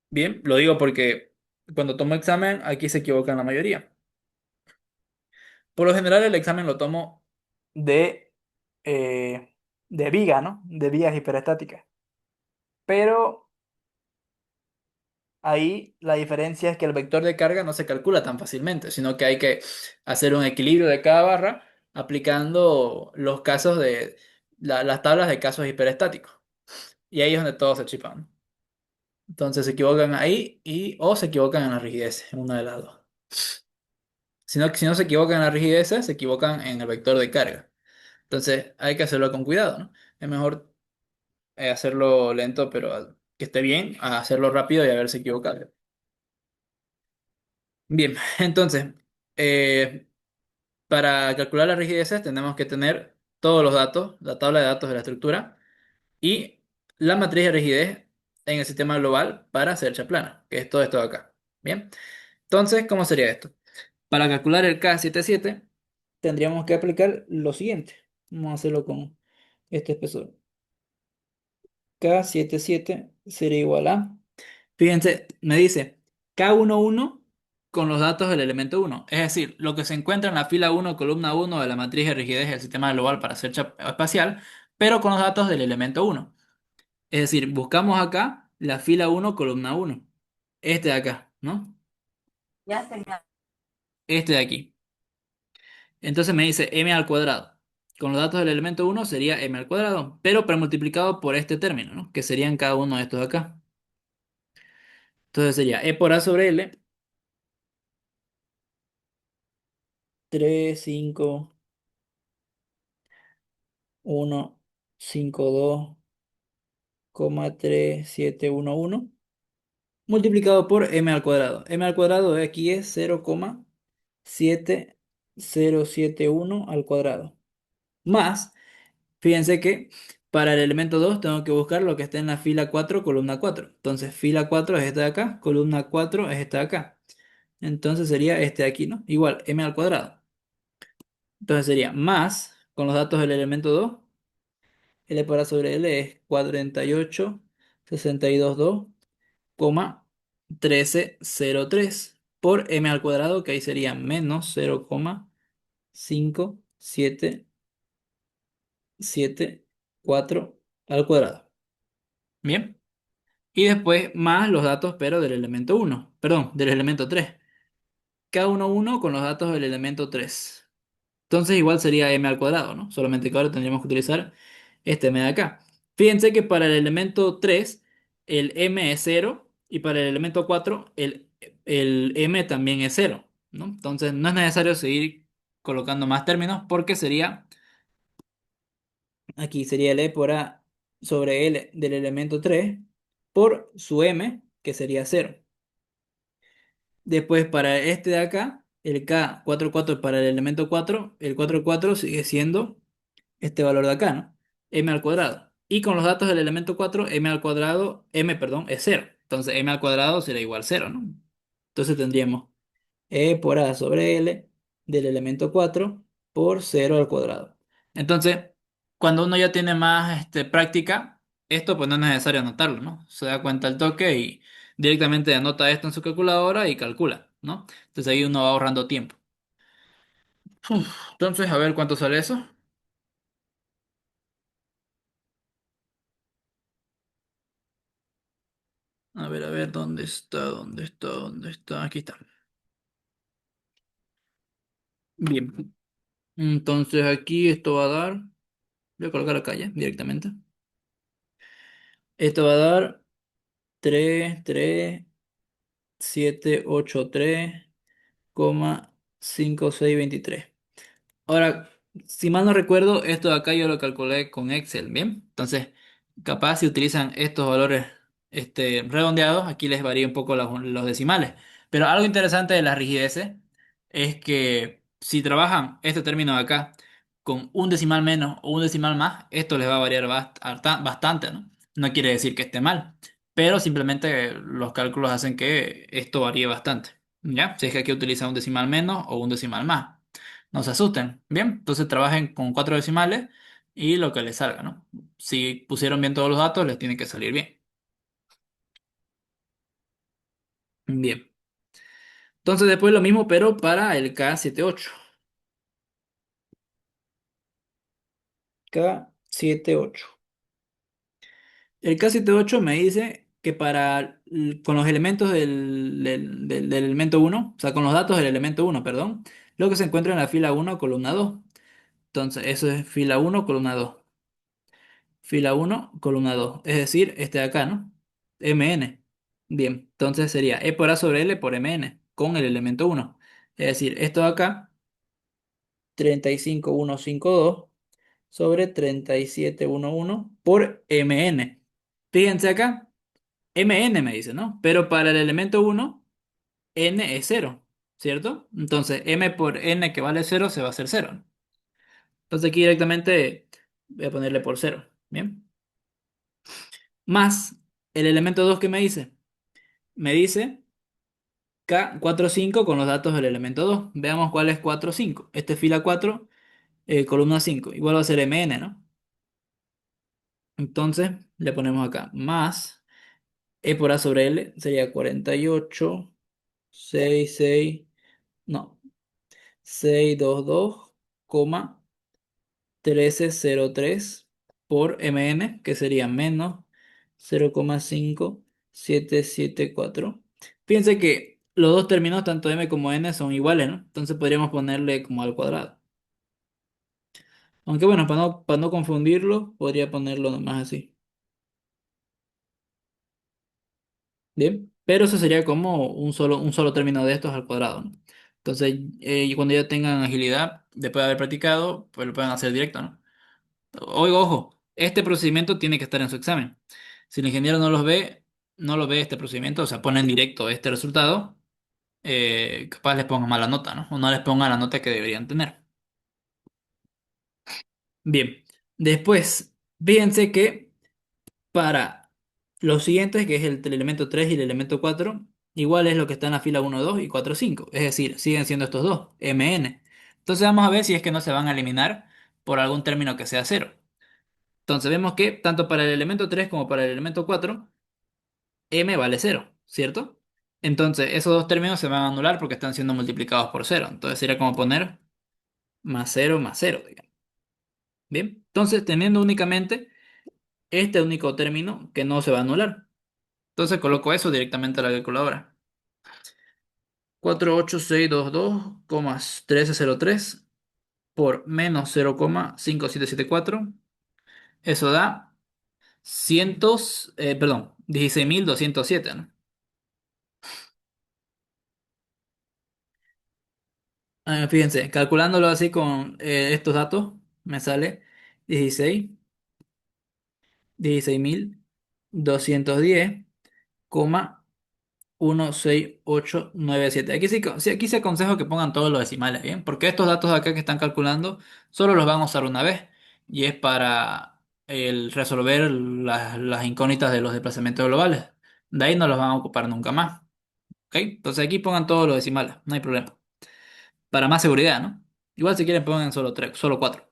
Bien, lo digo porque cuando tomo examen aquí se equivocan la mayoría. Por lo general el examen lo tomo de, de viga, ¿no? De vigas hiperestáticas. Pero ahí la diferencia es que el vector de carga no se calcula tan fácilmente, sino que hay que hacer un equilibrio de cada barra aplicando los casos de las tablas de casos hiperestáticos. Y ahí es donde todos se chipan. Entonces se equivocan ahí y o se equivocan en la rigidez, en una de las dos. Si no se equivocan en la rigidez, se equivocan en el vector de carga. Entonces hay que hacerlo con cuidado, ¿no? Es mejor hacerlo lento, pero que esté bien, a hacerlo rápido y haberse equivocado. Bien, entonces, eh, para calcular las rigideces tenemos que tener todos los datos, la tabla de datos de la estructura y la matriz de rigidez en el sistema global para hacer plana, que es todo esto de acá. Bien, entonces, ¿cómo sería esto? Para calcular el K77 tendríamos que aplicar lo siguiente. Vamos a hacerlo con este espesor. K77 sería igual a... Fíjense, me dice K11 con los datos del elemento 1. Es decir, lo que se encuentra en la fila 1, columna 1 de la matriz de rigidez del sistema global para hacer chapa espacial, pero con los datos del elemento 1. Es decir, buscamos acá la fila 1, columna 1. Este de acá, ¿no? Este de aquí. Entonces me dice m al cuadrado. Con los datos del elemento 1 sería m al cuadrado, pero premultiplicado por este término, ¿no? Que serían cada uno de estos de acá. Entonces sería e por a sobre l, 3 5 1 5 2 3711 multiplicado por m al cuadrado. M al cuadrado de aquí es 0,7071 al cuadrado. Más, fíjense que para el elemento 2 tengo que buscar lo que esté en la fila 4, columna 4. Entonces, fila 4 es esta de acá, columna 4 es esta de acá. Entonces sería este de aquí, ¿no? Igual, m al cuadrado. Entonces sería más, con los datos del elemento 2, L por A sobre L es 48,622,2, 1303 por m al cuadrado, que ahí sería menos 0,5774 al cuadrado. Bien. Y después más los datos, pero del elemento 1, perdón, del elemento 3. K11 con los datos del elemento 3. Entonces igual sería m al cuadrado, ¿no? Solamente que ahora tendríamos que utilizar este m de acá. Fíjense que para el elemento 3 el m es 0 y para el elemento 4 el m también es 0, ¿no? Entonces no es necesario seguir colocando más términos porque sería, aquí sería el e por a sobre L del elemento 3 por su M, que sería cero. Después, para este de acá, el K44 para el elemento 4 el 44 sigue siendo este valor de acá, ¿no? M al cuadrado. Y con los datos del elemento 4 M al cuadrado, M, perdón, es cero. Entonces, M al cuadrado será igual a cero, ¿no? Entonces tendríamos E por A sobre L del elemento 4 por cero al cuadrado. Entonces, cuando uno ya tiene más práctica, esto pues no es necesario anotarlo, ¿no? Se da cuenta al toque y directamente anota esto en su calculadora y calcula, ¿no? Entonces ahí uno va ahorrando tiempo. Entonces, a ver cuánto sale eso. A ver, ¿dónde está? ¿Dónde está? ¿Dónde está? Aquí está. Bien. Entonces aquí esto va a dar, voy a colocar acá ya directamente. Esto va a dar 3,3,783,5623. Ahora, si mal no recuerdo, esto de acá yo lo calculé con Excel, ¿bien? Entonces, capaz si utilizan estos valores redondeados, aquí les varía un poco los decimales. Pero algo interesante de las rigideces es que si trabajan este término de acá con un decimal menos o un decimal más, esto les va a variar bastante, ¿no? No quiere decir que esté mal, pero simplemente los cálculos hacen que esto varíe bastante, ¿ya? Si es que aquí utilizan un decimal menos o un decimal más. No se asusten, ¿bien? Entonces trabajen con cuatro decimales y lo que les salga, ¿no? Si pusieron bien todos los datos, les tiene que salir bien. Bien. Entonces después lo mismo, pero para el K78. K78. El K78 me dice que con los elementos del elemento uno, o sea, con los datos del elemento uno, perdón, lo que se encuentra en la fila uno, columna 2. Entonces, eso es fila uno, columna 2. Fila uno, columna 2. Es decir, este de acá, ¿no? MN. Bien, entonces sería E por A sobre L por MN con el elemento uno. Es decir, esto de acá, 35152 sobre 3711 por MN. Fíjense acá, MN me dice, ¿no? Pero para el elemento uno N es cero, ¿cierto? Entonces, M por N que vale cero se va a hacer cero. Entonces aquí directamente voy a ponerle por cero. Bien. Más el elemento 2 que me dice. Me dice K45 con los datos del elemento 2. Veamos cuál es 45. Este es fila 4, columna 5. Igual va a ser MN, ¿no? Entonces le ponemos acá más E por A sobre L sería 48, 66, no, 622, coma 1303 por MN, que sería menos 0,5774. Fíjense que los dos términos, tanto M como N, son iguales, ¿no? Entonces podríamos ponerle como al cuadrado. Aunque bueno, para no confundirlo, podría ponerlo nomás así. Bien, pero eso sería como un solo término de estos al cuadrado, ¿no? Entonces, y cuando ya tengan agilidad, después de haber practicado, pues lo pueden hacer directo, ¿no? Oiga, ojo, este procedimiento tiene que estar en su examen. Si el ingeniero no lo ve este procedimiento, o sea, pone en directo este resultado, capaz les ponga mala nota, ¿no? O no les ponga la nota que deberían tener. Bien, después, fíjense que para los siguientes, que es el elemento 3 y el elemento 4 igual es lo que está en la fila uno 2 y 4 5. Es decir, siguen siendo estos dos, MN. Entonces vamos a ver si es que no se van a eliminar por algún término que sea cero. Entonces vemos que tanto para el elemento 3 como para el elemento 4 m vale cero, ¿cierto? Entonces esos dos términos se van a anular porque están siendo multiplicados por cero. Entonces sería como poner más cero, digamos. Bien, entonces teniendo únicamente este único término que no se va a anular. Entonces coloco eso directamente a la calculadora. 48622,1303 por menos 0,5774. Eso da perdón, 16.207, ¿no? Fíjense, calculándolo así con estos datos, me sale 16, 16.210,16897. Aquí sí, sí, aquí sí aconsejo que pongan todos los decimales, ¿bien? Porque estos datos de acá que están calculando solo los van a usar una vez y es para el resolver las incógnitas de los desplazamientos globales. De ahí no los van a ocupar nunca más, ¿ok? Entonces aquí pongan todos los decimales, no hay problema. Para más seguridad, ¿no? Igual si quieren pongan solo tres, solo cuatro.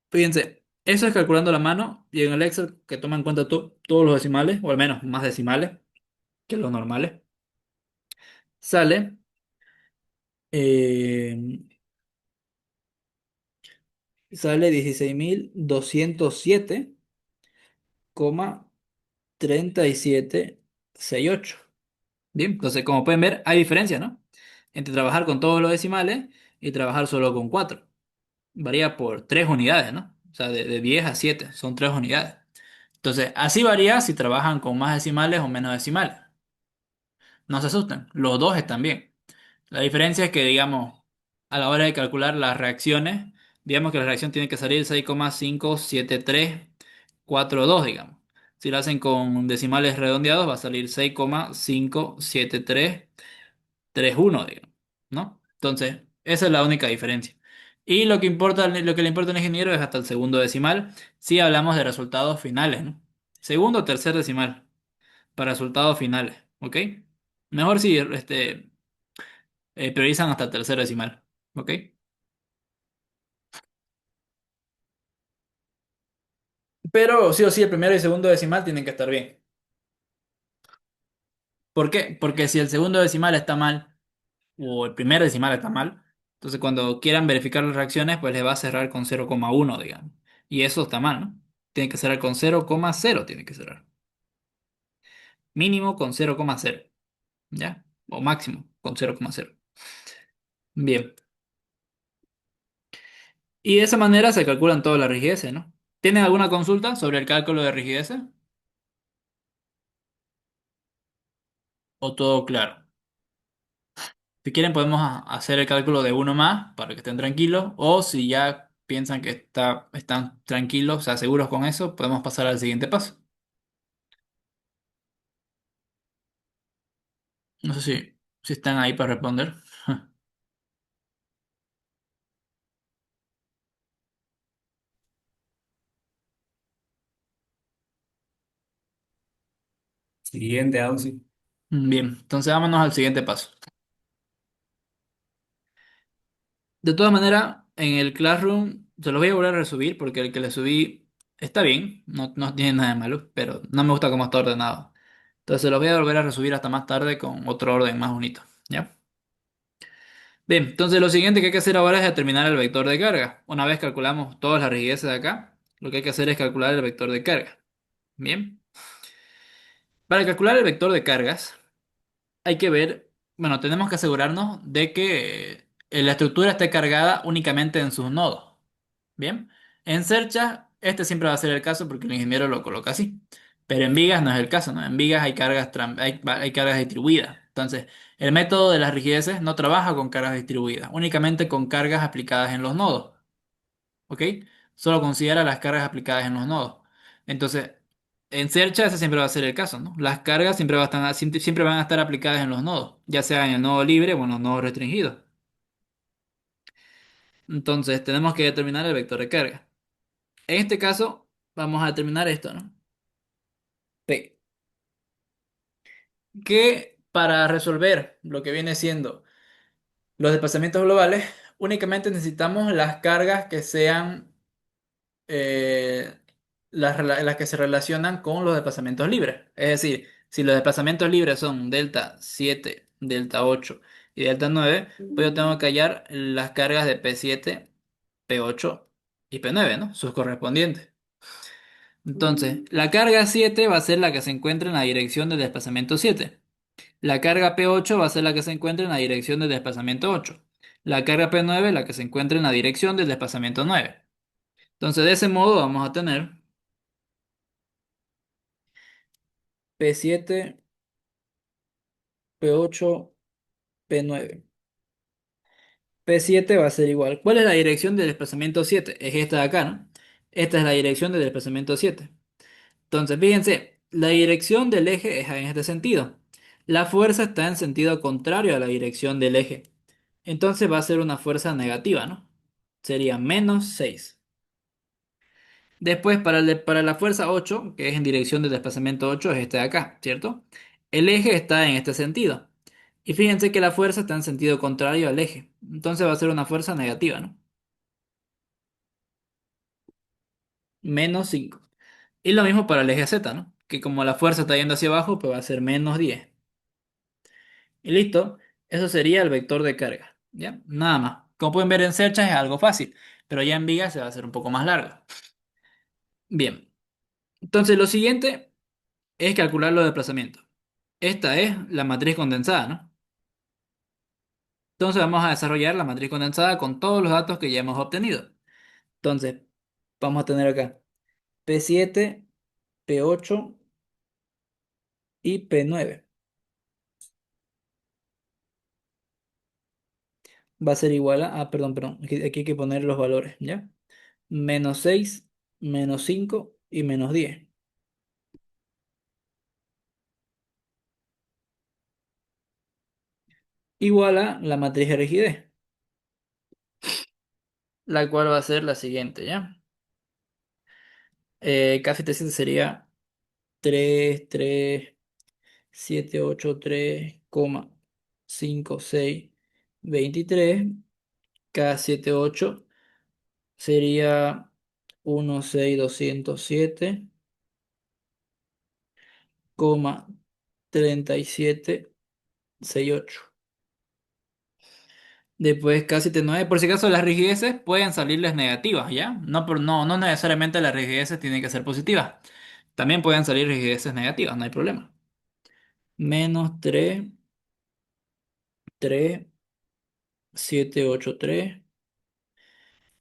Fíjense, eso es calculando la mano y en el Excel que toma en cuenta todos los decimales, o al menos más decimales que los normales, sale, eh, sale 16.207,3768. Bien, entonces como pueden ver, hay diferencia, ¿no? Entre trabajar con todos los decimales y trabajar solo con cuatro. Varía por 3 unidades, ¿no? O sea, de 10 a 7 son 3 unidades. Entonces, así varía si trabajan con más decimales o menos decimales. No se asusten, los dos están bien. La diferencia es que, digamos, a la hora de calcular las reacciones, digamos que la reacción tiene que salir 6,57342, digamos. Si lo hacen con decimales redondeados, va a salir 6,57331, digamos, ¿no? Entonces, esa es la única diferencia. Y lo que importa, lo que le importa al ingeniero es hasta el segundo decimal, si hablamos de resultados finales, ¿no? Segundo o tercer decimal para resultados finales, ¿ok? Mejor si priorizan hasta el tercer decimal, ¿ok? Pero sí o sí, el primero y segundo decimal tienen que estar bien. ¿Por qué? Porque si el segundo decimal está mal o el primer decimal está mal, entonces cuando quieran verificar las reacciones, pues les va a cerrar con 0,1, digamos. Y eso está mal, ¿no? Tiene que cerrar con 0,0, tiene que cerrar. Mínimo con 0,0, ¿ya? O máximo con 0,0. Bien. Y de esa manera se calculan todas las rigideces, ¿no? ¿Tienen alguna consulta sobre el cálculo de rigideces? ¿O todo claro? Si quieren podemos hacer el cálculo de uno más para que estén tranquilos. O si ya piensan que están tranquilos, o sea, seguros con eso, podemos pasar al siguiente paso. No sé si están ahí para responder. Siguiente, Auxi. Bien, entonces vámonos al siguiente paso. De todas maneras, en el Classroom se los voy a volver a resubir porque el que le subí está bien, no tiene nada de malo, pero no me gusta cómo está ordenado. Entonces se los voy a volver a resubir hasta más tarde con otro orden más bonito. ¿Ya? Bien, entonces lo siguiente que hay que hacer ahora es determinar el vector de carga. Una vez calculamos todas las rigideces de acá, lo que hay que hacer es calcular el vector de carga. Bien, para calcular el vector de cargas hay que ver, bueno, tenemos que asegurarnos de que la estructura esté cargada únicamente en sus nodos. Bien, en cercha este siempre va a ser el caso porque el ingeniero lo coloca así. Pero en vigas no es el caso, ¿no? En vigas hay hay cargas distribuidas. Entonces, el método de las rigideces no trabaja con cargas distribuidas, únicamente con cargas aplicadas en los nodos. ¿Ok? Solo considera las cargas aplicadas en los nodos. Entonces, en cercha ese siempre va a ser el caso, ¿no? Las cargas siempre van a estar aplicadas en los nodos, ya sea en el nodo libre o en los nodos restringidos. Entonces, tenemos que determinar el vector de carga. En este caso, vamos a determinar esto, ¿no? P. Que para resolver lo que viene siendo los desplazamientos globales, únicamente necesitamos las cargas que sean eh, las que se relacionan con los desplazamientos libres. Es decir, si los desplazamientos libres son delta 7, delta 8 y delta 9, pues yo tengo que hallar las cargas de P7, P8 y P9, ¿no? Sus correspondientes. Entonces, la carga 7 va a ser la que se encuentra en la dirección del desplazamiento 7. La carga P8 va a ser la que se encuentra en la dirección del desplazamiento 8. La carga P9 la que se encuentra en la dirección del desplazamiento 9. Entonces, de ese modo vamos a tener P7, P8, P9. P7 va a ser igual. ¿Cuál es la dirección del desplazamiento 7? Es esta de acá, ¿no? Esta es la dirección del desplazamiento 7. Entonces, fíjense, la dirección del eje es en este sentido. La fuerza está en sentido contrario a la dirección del eje. Entonces va a ser una fuerza negativa, ¿no? Sería -6. Después, para la fuerza 8, que es en dirección del desplazamiento 8, es este de acá, ¿cierto? El eje está en este sentido. Y fíjense que la fuerza está en sentido contrario al eje. Entonces va a ser una fuerza negativa, ¿no? -5. Y lo mismo para el eje Z, ¿no? Que como la fuerza está yendo hacia abajo, pues va a ser -10. Y listo. Eso sería el vector de carga. ¿Ya? Nada más. Como pueden ver en cerchas es algo fácil, pero ya en vigas se va a hacer un poco más largo. Bien. Entonces lo siguiente es calcular los desplazamientos. Esta es la matriz condensada, ¿no? Entonces vamos a desarrollar la matriz condensada con todos los datos que ya hemos obtenido. Entonces, vamos a tener acá P7, P8 y P9. Va a ser igual a, perdón, aquí hay que poner los valores, ¿ya? -6, -5 y -10. Igual a la matriz de rigidez, la cual va a ser la siguiente, ¿ya? K77 sería 3 3 7 8 3 5 6 23. K78 sería 16207, 3768. Después K79, por si acaso las rigideces pueden salirles negativas, ¿ya? No necesariamente las rigideces tienen que ser positivas. También pueden salir rigideces negativas, no hay problema. -3 3 783,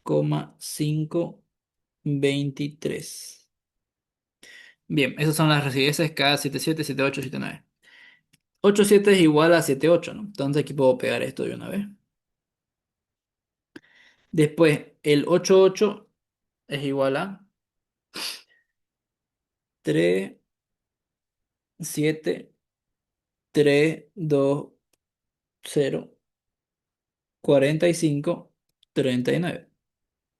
523. Bien, esas son las rigideces K77, 78, 79. 87 es igual a 78, ¿no? Entonces aquí puedo pegar esto de una vez. Después, el 88 es igual a 3 7 3 2 0 45 39.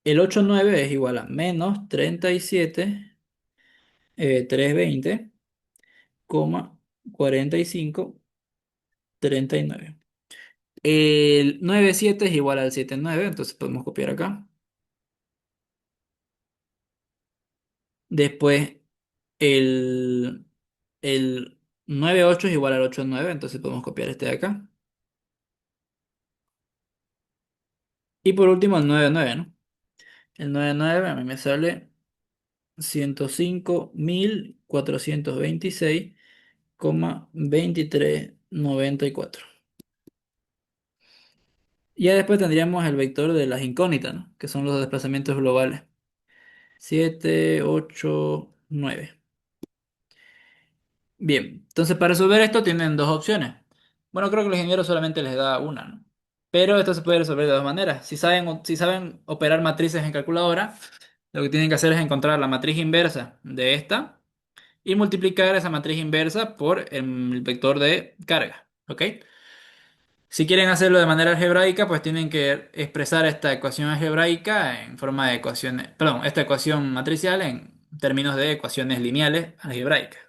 El 89 es igual a -37 320, 45 39. El 97 es igual al 79, entonces podemos copiar acá. Después, el, el 98 es igual al 89, entonces podemos copiar este de acá. Y por último, el 99, ¿no? El 99 a mí me sale 105.426,2394. Y ya después tendríamos el vector de las incógnitas, ¿no? Que son los desplazamientos globales. 7 8 9. Bien, entonces para resolver esto tienen dos opciones. Bueno, creo que los ingenieros solamente les da una, ¿no? Pero esto se puede resolver de dos maneras. Si saben operar matrices en calculadora, lo que tienen que hacer es encontrar la matriz inversa de esta y multiplicar esa matriz inversa por el vector de carga. ¿Ok? Si quieren hacerlo de manera algebraica, pues tienen que expresar esta ecuación algebraica en forma de ecuaciones, perdón, esta ecuación matricial en términos de ecuaciones lineales algebraicas.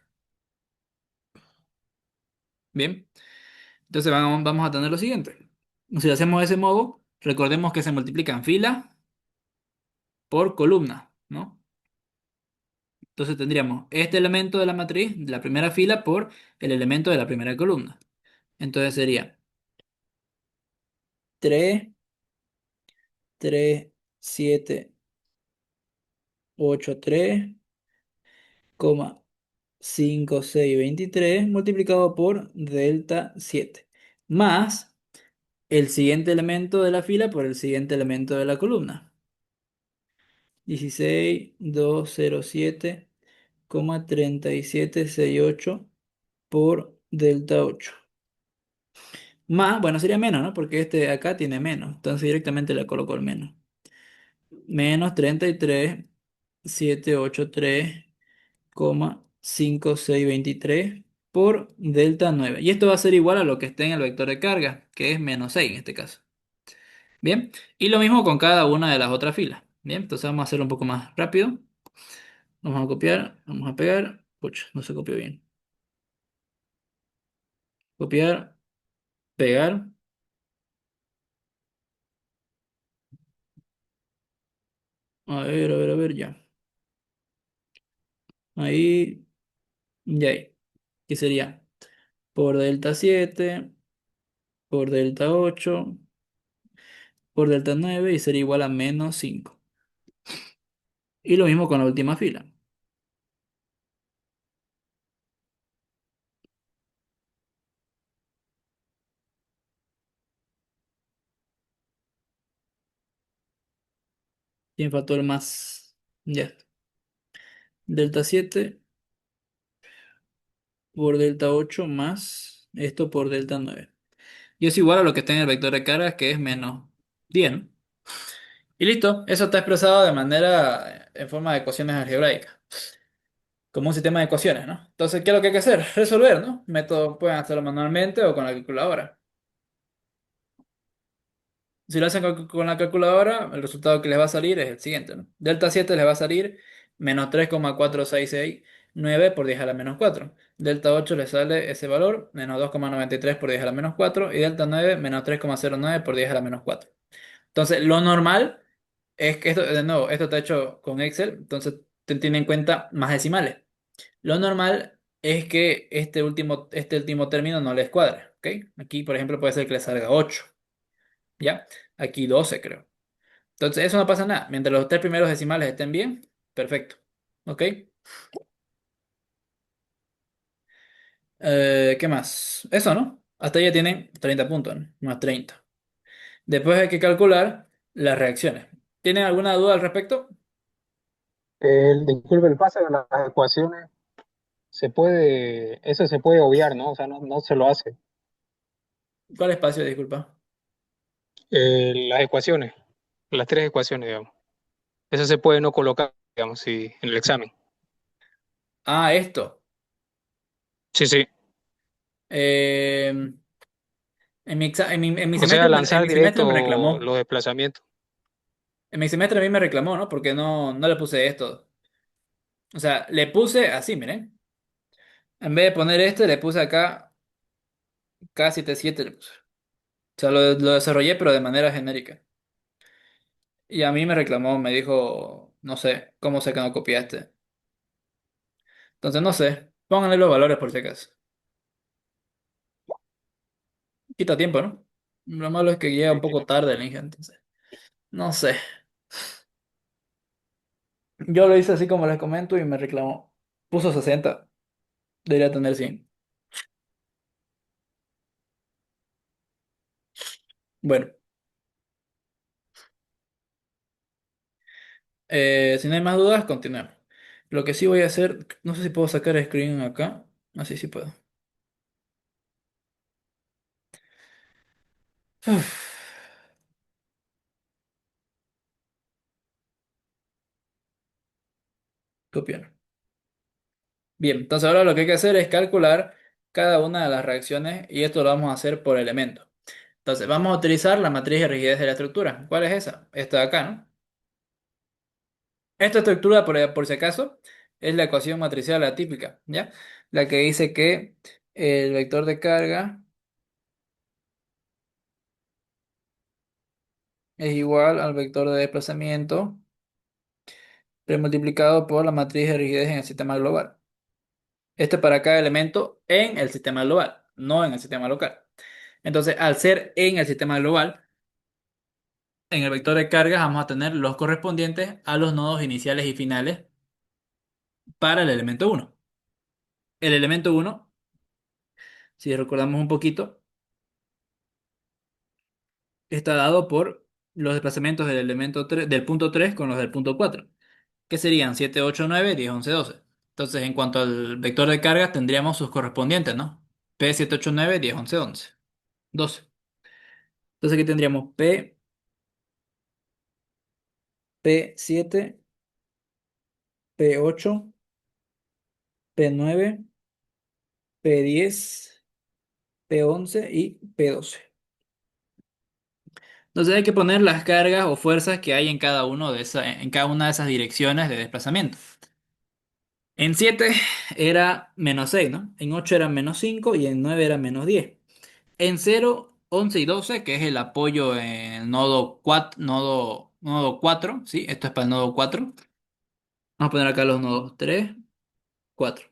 Bien. Entonces vamos a tener lo siguiente. Si lo hacemos de ese modo, recordemos que se multiplican fila por columna, ¿no? Entonces tendríamos este elemento de la matriz de la primera fila por el elemento de la primera columna. Entonces sería 3 3 7 8 3, 5 6 23 multiplicado por delta 7 más el siguiente elemento de la fila por el siguiente elemento de la columna. 16.207,3768 por delta 8. Más, bueno, sería menos, ¿no? Porque este de acá tiene menos. Entonces directamente le coloco el menos. Menos 33.783,23. 5,5623 por delta 9. Y esto va a ser igual a lo que esté en el vector de carga, que es menos 6 en este caso. Bien, y lo mismo con cada una de las otras filas. Bien, entonces vamos a hacerlo un poco más rápido. Vamos a copiar, vamos a pegar. Pucha, no se copió bien. Copiar, pegar. A ver, ya. Ahí, ya ahí. ¿Qué sería? Por delta 7 por delta 8 por delta 9 y sería igual a menos 5. Y lo mismo con la última fila. ¿Quién faltó el más? Ya. Delta 7 por delta 8 más esto por delta 9. Y es igual a lo que está en el vector de cargas, que es menos 10, ¿no? Y listo, eso está expresado de manera en forma de ecuaciones algebraicas, como un sistema de ecuaciones, ¿no? Entonces, ¿qué es lo que hay que hacer? Resolver, ¿no? Método pueden hacerlo manualmente o con la calculadora. Si lo hacen con la calculadora, el resultado que les va a salir es el siguiente, ¿no? Delta 7 les va a salir menos 3,4669 por 10 a la menos 4. Delta 8 les sale ese valor, menos 2,93 por 10 a la menos 4. Y delta 9, menos 3,09 por 10 a la menos 4. Entonces, lo normal es que esto, de nuevo, esto está hecho con Excel, entonces tiene en cuenta más decimales. Lo normal es que este último término no les cuadre, ¿ok? Aquí, por ejemplo, puede ser que les salga 8, ¿ya? Aquí 12, creo. Entonces, eso no pasa nada. Mientras los tres primeros decimales estén bien, perfecto. ¿Ok? ¿Qué más? Eso, ¿no? Hasta ahí ya tienen 30 puntos, ¿no? Más 30. Después hay que calcular las reacciones. ¿Tienen alguna duda al respecto? Disculpe, el pase de las ecuaciones eso se puede obviar, ¿no? O sea, no se lo hace. ¿Cuál espacio? Disculpa. Las ecuaciones, las tres ecuaciones, digamos. Eso se puede no colocar, digamos, si, en el examen. Ah, esto. Sí, sí. Eh, en mi O sea, semestre, en lanzar mi semestre me directo reclamó. los desplazamientos. En mi semestre a mí me reclamó, ¿no? Porque no le puse esto. O sea, le puse así, miren. En vez de poner este, le puse acá K77 le puse. O sea, lo desarrollé, pero de manera genérica. Y a mí me reclamó, me dijo, no sé, ¿cómo sé que no copiaste? Entonces, no sé, pónganle los valores por si acaso. Quita tiempo, ¿no? Lo malo es que llega un Sí, poco tiene. tarde el Inge, entonces. No sé. Yo lo hice así como les comento y me reclamó. Puso 60, debería tener 100. Bueno, si no hay más dudas, continuemos. Lo que sí voy a hacer, no sé si puedo sacar screen acá. Así sí puedo. Uf, copiar. Bien, entonces ahora lo que hay que hacer es calcular cada una de las reacciones y esto lo vamos a hacer por elemento. Entonces, vamos a utilizar la matriz de rigidez de la estructura. ¿Cuál es esa? Esta de acá, ¿no? Esta estructura, por si acaso, es la ecuación matricial atípica, ¿ya? La que dice que el vector de carga es igual al vector de desplazamiento multiplicado por la matriz de rigidez en el sistema global. Este para cada elemento en el sistema global, no en el sistema local. Entonces, al ser en el sistema global, en el vector de cargas vamos a tener los correspondientes a los nodos iniciales y finales para el elemento uno. El elemento uno, si recordamos un poquito, está dado por los desplazamientos del elemento 3, del punto 3 con los del punto 4, que serían 7, 8, 9, 10, 11, 12. Entonces, en cuanto al vector de cargas, tendríamos sus correspondientes, ¿no? P, 7, 8, 9, 10, 11, 11, 12. Entonces, aquí tendríamos P7, P8, P9, P10, P11 y P12. Entonces hay que poner las cargas o fuerzas que hay en en cada una de esas direcciones de desplazamiento. En 7 era -6, ¿no? En 8 era -5 y en 9 era -10. En 0, 11 y 12, que es el apoyo en el nodo 4, ¿sí? Esto es para el nodo 4. Vamos a poner acá los nodos 3, 4.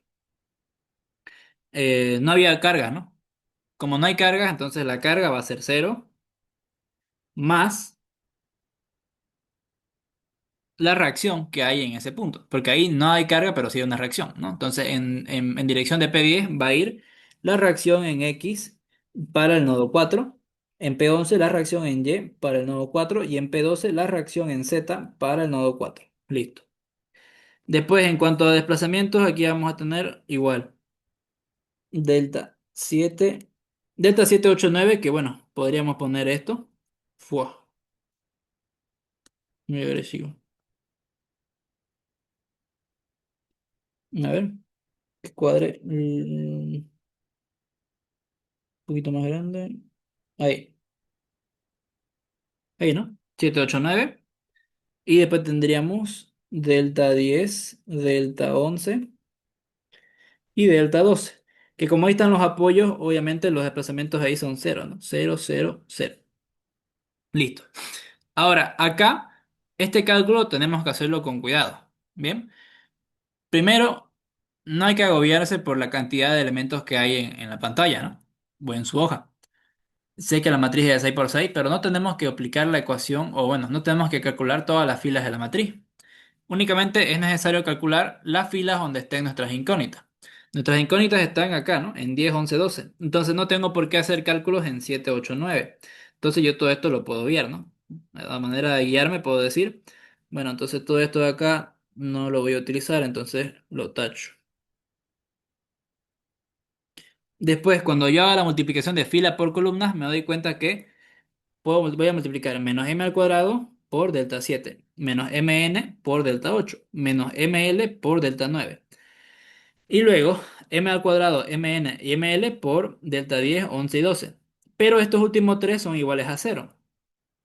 No había carga, ¿no? Como no hay carga, entonces la carga va a ser 0 más la reacción que hay en ese punto. Porque ahí no hay carga, pero sí hay una reacción, ¿no? Entonces en dirección de P10 va a ir la reacción en X para el nodo 4. En P11 la reacción en Y para el nodo 4. Y en P12 la reacción en Z para el nodo 4. Listo. Después, en cuanto a desplazamientos, aquí vamos a tener igual. Delta 7. Delta 789, que bueno, podríamos poner esto. Fua, muy agresivo. A ver, que cuadre. Un poquito más grande. Ahí, ahí, ¿no? 789. Y después tendríamos delta 10, delta 11 y delta 12. Que como ahí están los apoyos, obviamente los desplazamientos ahí son cero, ¿no? Cero, cero, cero. Listo. Ahora, acá, este cálculo tenemos que hacerlo con cuidado. Bien. Primero, no hay que agobiarse por la cantidad de elementos que hay en la pantalla, ¿no? O en su hoja. Sé que la matriz es de 6 por 6, pero no tenemos que aplicar la ecuación, o bueno, no tenemos que calcular todas las filas de la matriz. Únicamente es necesario calcular las filas donde estén nuestras incógnitas. Nuestras incógnitas están acá, ¿no? En 10, 11, 12. Entonces no tengo por qué hacer cálculos en 7, 8, 9. Entonces yo todo esto lo puedo obviar, ¿no? A manera de guiarme puedo decir, bueno, entonces todo esto de acá no lo voy a utilizar, entonces lo tacho. Después, cuando yo haga la multiplicación de fila por columnas, me doy cuenta que voy a multiplicar menos m al cuadrado por delta 7, menos mn por delta 8, menos ml por delta 9. Y luego m al cuadrado, mn y ml por delta 10, 11 y 12. Pero estos últimos tres son iguales a cero.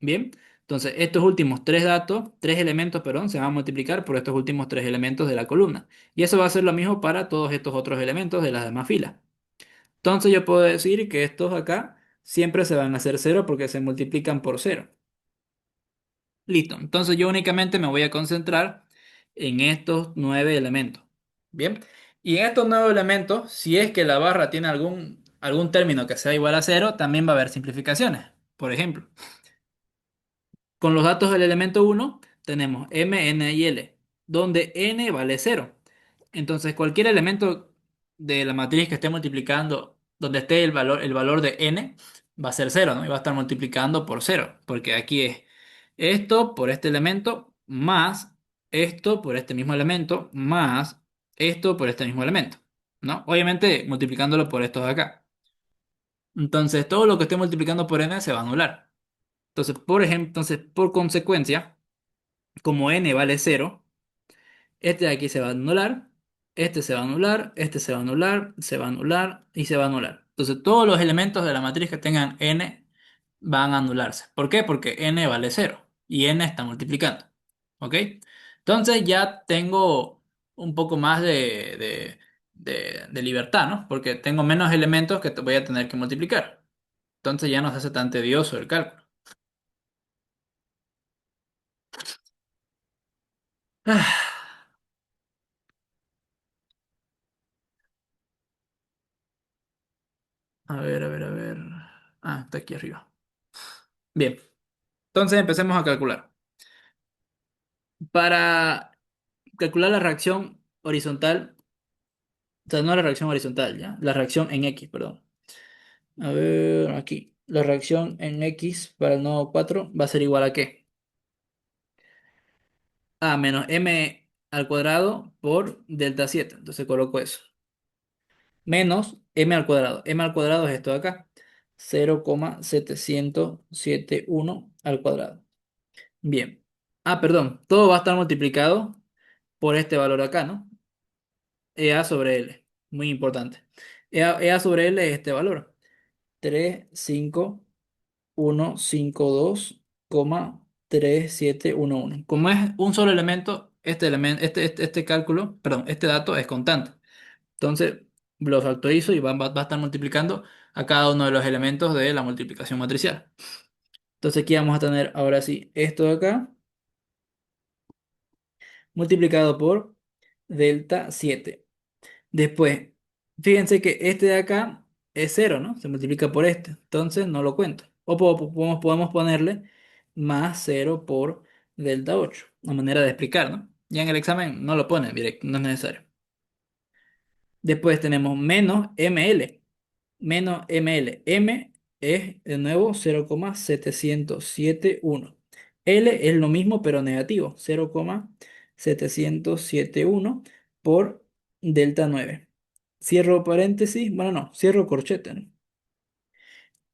Bien, entonces estos últimos tres datos, tres elementos, perdón, se van a multiplicar por estos últimos tres elementos de la columna. Y eso va a ser lo mismo para todos estos otros elementos de las demás filas. Entonces yo puedo decir que estos acá siempre se van a hacer cero porque se multiplican por cero. Listo. Entonces yo únicamente me voy a concentrar en estos 9 elementos. Bien. Y en estos 9 elementos, si es que la barra tiene algún término que sea igual a cero, también va a haber simplificaciones. Por ejemplo, con los datos del elemento uno tenemos m, n y l, donde n vale cero. Entonces cualquier elemento de la matriz que esté multiplicando, donde esté el valor de n, va a ser cero, ¿no? Y va a estar multiplicando por cero, porque aquí es esto por este elemento, más esto por este mismo elemento, más esto por este mismo elemento, ¿no? Obviamente multiplicándolo por estos de acá. Entonces todo lo que esté multiplicando por n se va a anular. Entonces, por ejemplo, por consecuencia, como n vale cero, este de aquí se va a anular, este se va a anular, este se va a anular, se va a anular y se va a anular. Entonces, todos los elementos de la matriz que tengan n van a anularse. ¿Por qué? Porque n vale cero y n está multiplicando. ¿Ok? Entonces ya tengo un poco más de libertad, ¿no? Porque tengo menos elementos que voy a tener que multiplicar. Entonces ya no se hace tan tedioso el cálculo. A ver, a ver, a ver. Ah, está aquí arriba. Bien, entonces empecemos a calcular. Para calcular la reacción horizontal, o sea, no la reacción horizontal, ¿ya? La reacción en X, perdón. A ver, aquí. La reacción en X para el nodo 4 va a ser igual a ¿qué? A menos m al cuadrado por delta 7. Entonces coloco eso. Menos m al cuadrado. M al cuadrado es esto de acá. 0,771 al cuadrado. Bien. Ah, perdón. Todo va a estar multiplicado por este valor acá, ¿no? EA sobre L. Muy importante. EA sobre L es este valor. 35152,3711. Como es un solo elemento, este cálculo, perdón, este dato es constante. Entonces, lo factorizo y va a estar multiplicando a cada uno de los elementos de la multiplicación matricial. Entonces aquí vamos a tener ahora sí esto de acá multiplicado por delta 7. Después, fíjense que este de acá es cero, ¿no? Se multiplica por este, entonces no lo cuento. O podemos ponerle más cero por delta 8, una manera de explicar, ¿no? Ya en el examen no lo ponen directo, no es necesario. Después tenemos menos ml. Menos ml. M es de nuevo 0,771. L es lo mismo pero negativo, 0,771 por delta 9. Cierro paréntesis, bueno, no, cierro corchete, ¿no?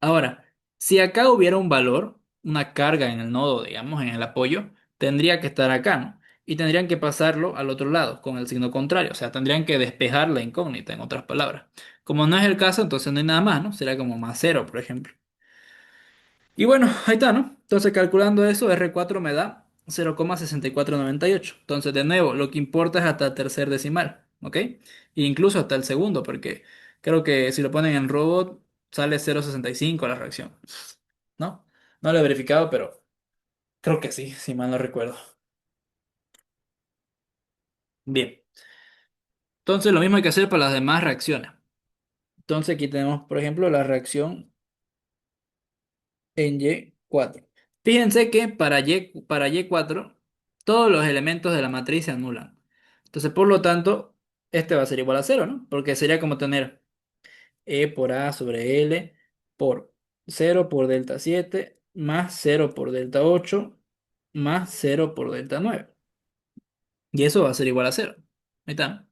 Ahora, si acá hubiera un valor, una carga en el nodo, digamos, en el apoyo, tendría que estar acá, ¿no? Y tendrían que pasarlo al otro lado, con el signo contrario. O sea, tendrían que despejar la incógnita, en otras palabras. Como no es el caso, entonces no hay nada más, ¿no? Será como más cero, por ejemplo. Y bueno, ahí está, ¿no? Entonces, calculando eso, R4 me da 0,6498. Entonces, de nuevo, lo que importa es hasta el tercer decimal, ¿ok? E incluso hasta el segundo, porque creo que si lo ponen en robot, sale 0,65 la reacción. ¿No? No lo he verificado, pero creo que sí, si mal no recuerdo. Bien. Entonces, lo mismo hay que hacer para las demás reacciones. Entonces, aquí tenemos, por ejemplo, la reacción en Y4. Fíjense que para Y4 todos los elementos de la matriz se anulan. Entonces, por lo tanto, este va a ser igual a cero, ¿no? Porque sería como tener E por A sobre L por cero por delta 7 más cero por delta 8 más cero por delta 9. Y eso va a ser igual a cero. Ahí está.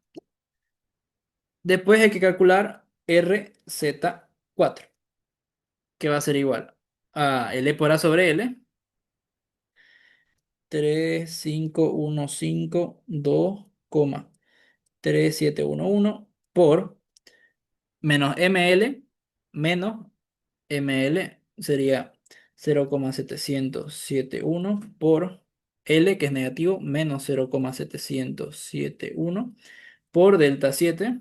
Después hay que calcular RZ4, que va a ser igual a L por A sobre L, 3515,2,3711 por menos ML menos ML sería 0,771 por L, que es negativo, menos 0,771 por delta 7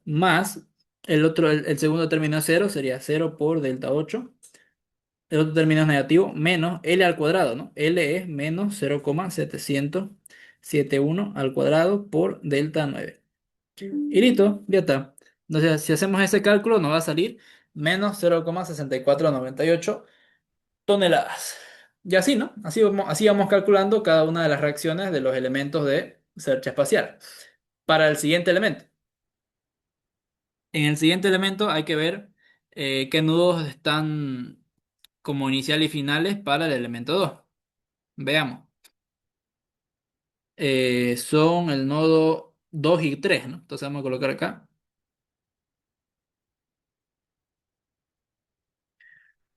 más el segundo término es cero, sería cero por delta 8. El otro término es negativo, menos L al cuadrado, ¿no? L es menos 0,771 al cuadrado por delta 9. Y listo, ya está. Entonces, si hacemos ese cálculo, nos va a salir menos 0,6498 toneladas. Y así, ¿no? Así vamos calculando cada una de las reacciones de los elementos de search espacial. Para el siguiente elemento. En el siguiente elemento hay que ver qué nudos están como inicial y finales para el elemento 2. Veamos. Son el nodo 2 y 3, ¿no? Entonces vamos a colocar acá.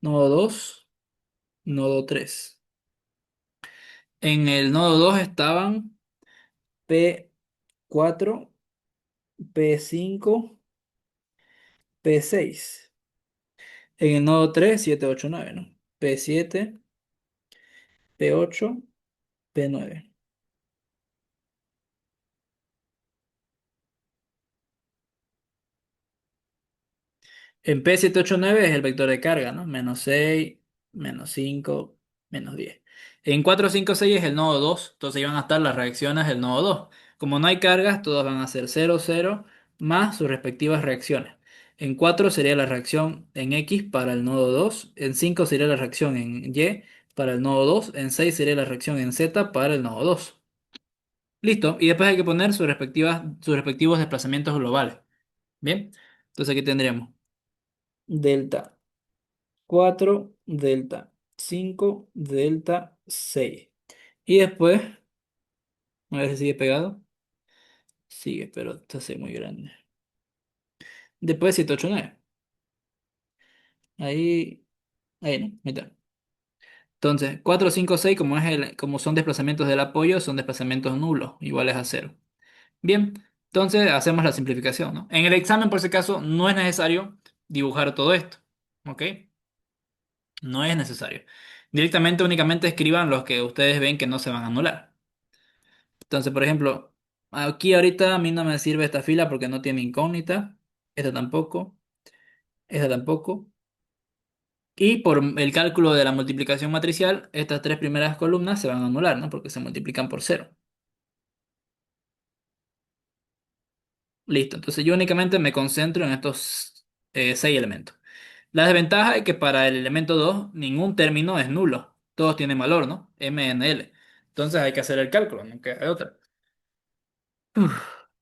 Nodo 2, nodo 3. En el nodo 2 estaban P4, P5, P6. En el nodo 3, 7, 8, 9, ¿no? P7, P8, P9. En P789 es el vector de carga, ¿no? Menos 6, menos 5, menos 10. En 456 es el nodo 2, entonces ahí van a estar las reacciones del nodo 2. Como no hay cargas, todas van a ser 0, 0, más sus respectivas reacciones. En 4 sería la reacción en X para el nodo 2, en 5 sería la reacción en Y para el nodo 2, en 6 sería la reacción en Z para el nodo 2. Listo, y después hay que poner sus respectivos desplazamientos globales. Bien, entonces aquí tendríamos delta 4 delta 5 delta 6. Y después, a ver si sigue pegado. Sigue, pero está así muy grande. Después 7 8 9. Ahí, ahí, ¿no? Ahí está. Entonces, 4 5 6 como son desplazamientos del apoyo, son desplazamientos nulos, iguales a cero. Bien, Entonces hacemos la simplificación, ¿no? En el examen, por si acaso, no es necesario dibujar todo esto, ¿ok? No es necesario. Directamente, únicamente escriban los que ustedes ven que no se van a anular. Entonces, por ejemplo, aquí ahorita a mí no me sirve esta fila porque no tiene incógnita. Esta tampoco. Esta tampoco. Y por el cálculo de la multiplicación matricial, estas tres primeras columnas se van a anular, ¿no? Porque se multiplican por cero. Listo. Entonces yo únicamente me concentro en estos seis elementos. La desventaja es que para el elemento 2 ningún término es nulo. Todos tienen valor, ¿no? M n l. Entonces hay que hacer el cálculo, no queda otra.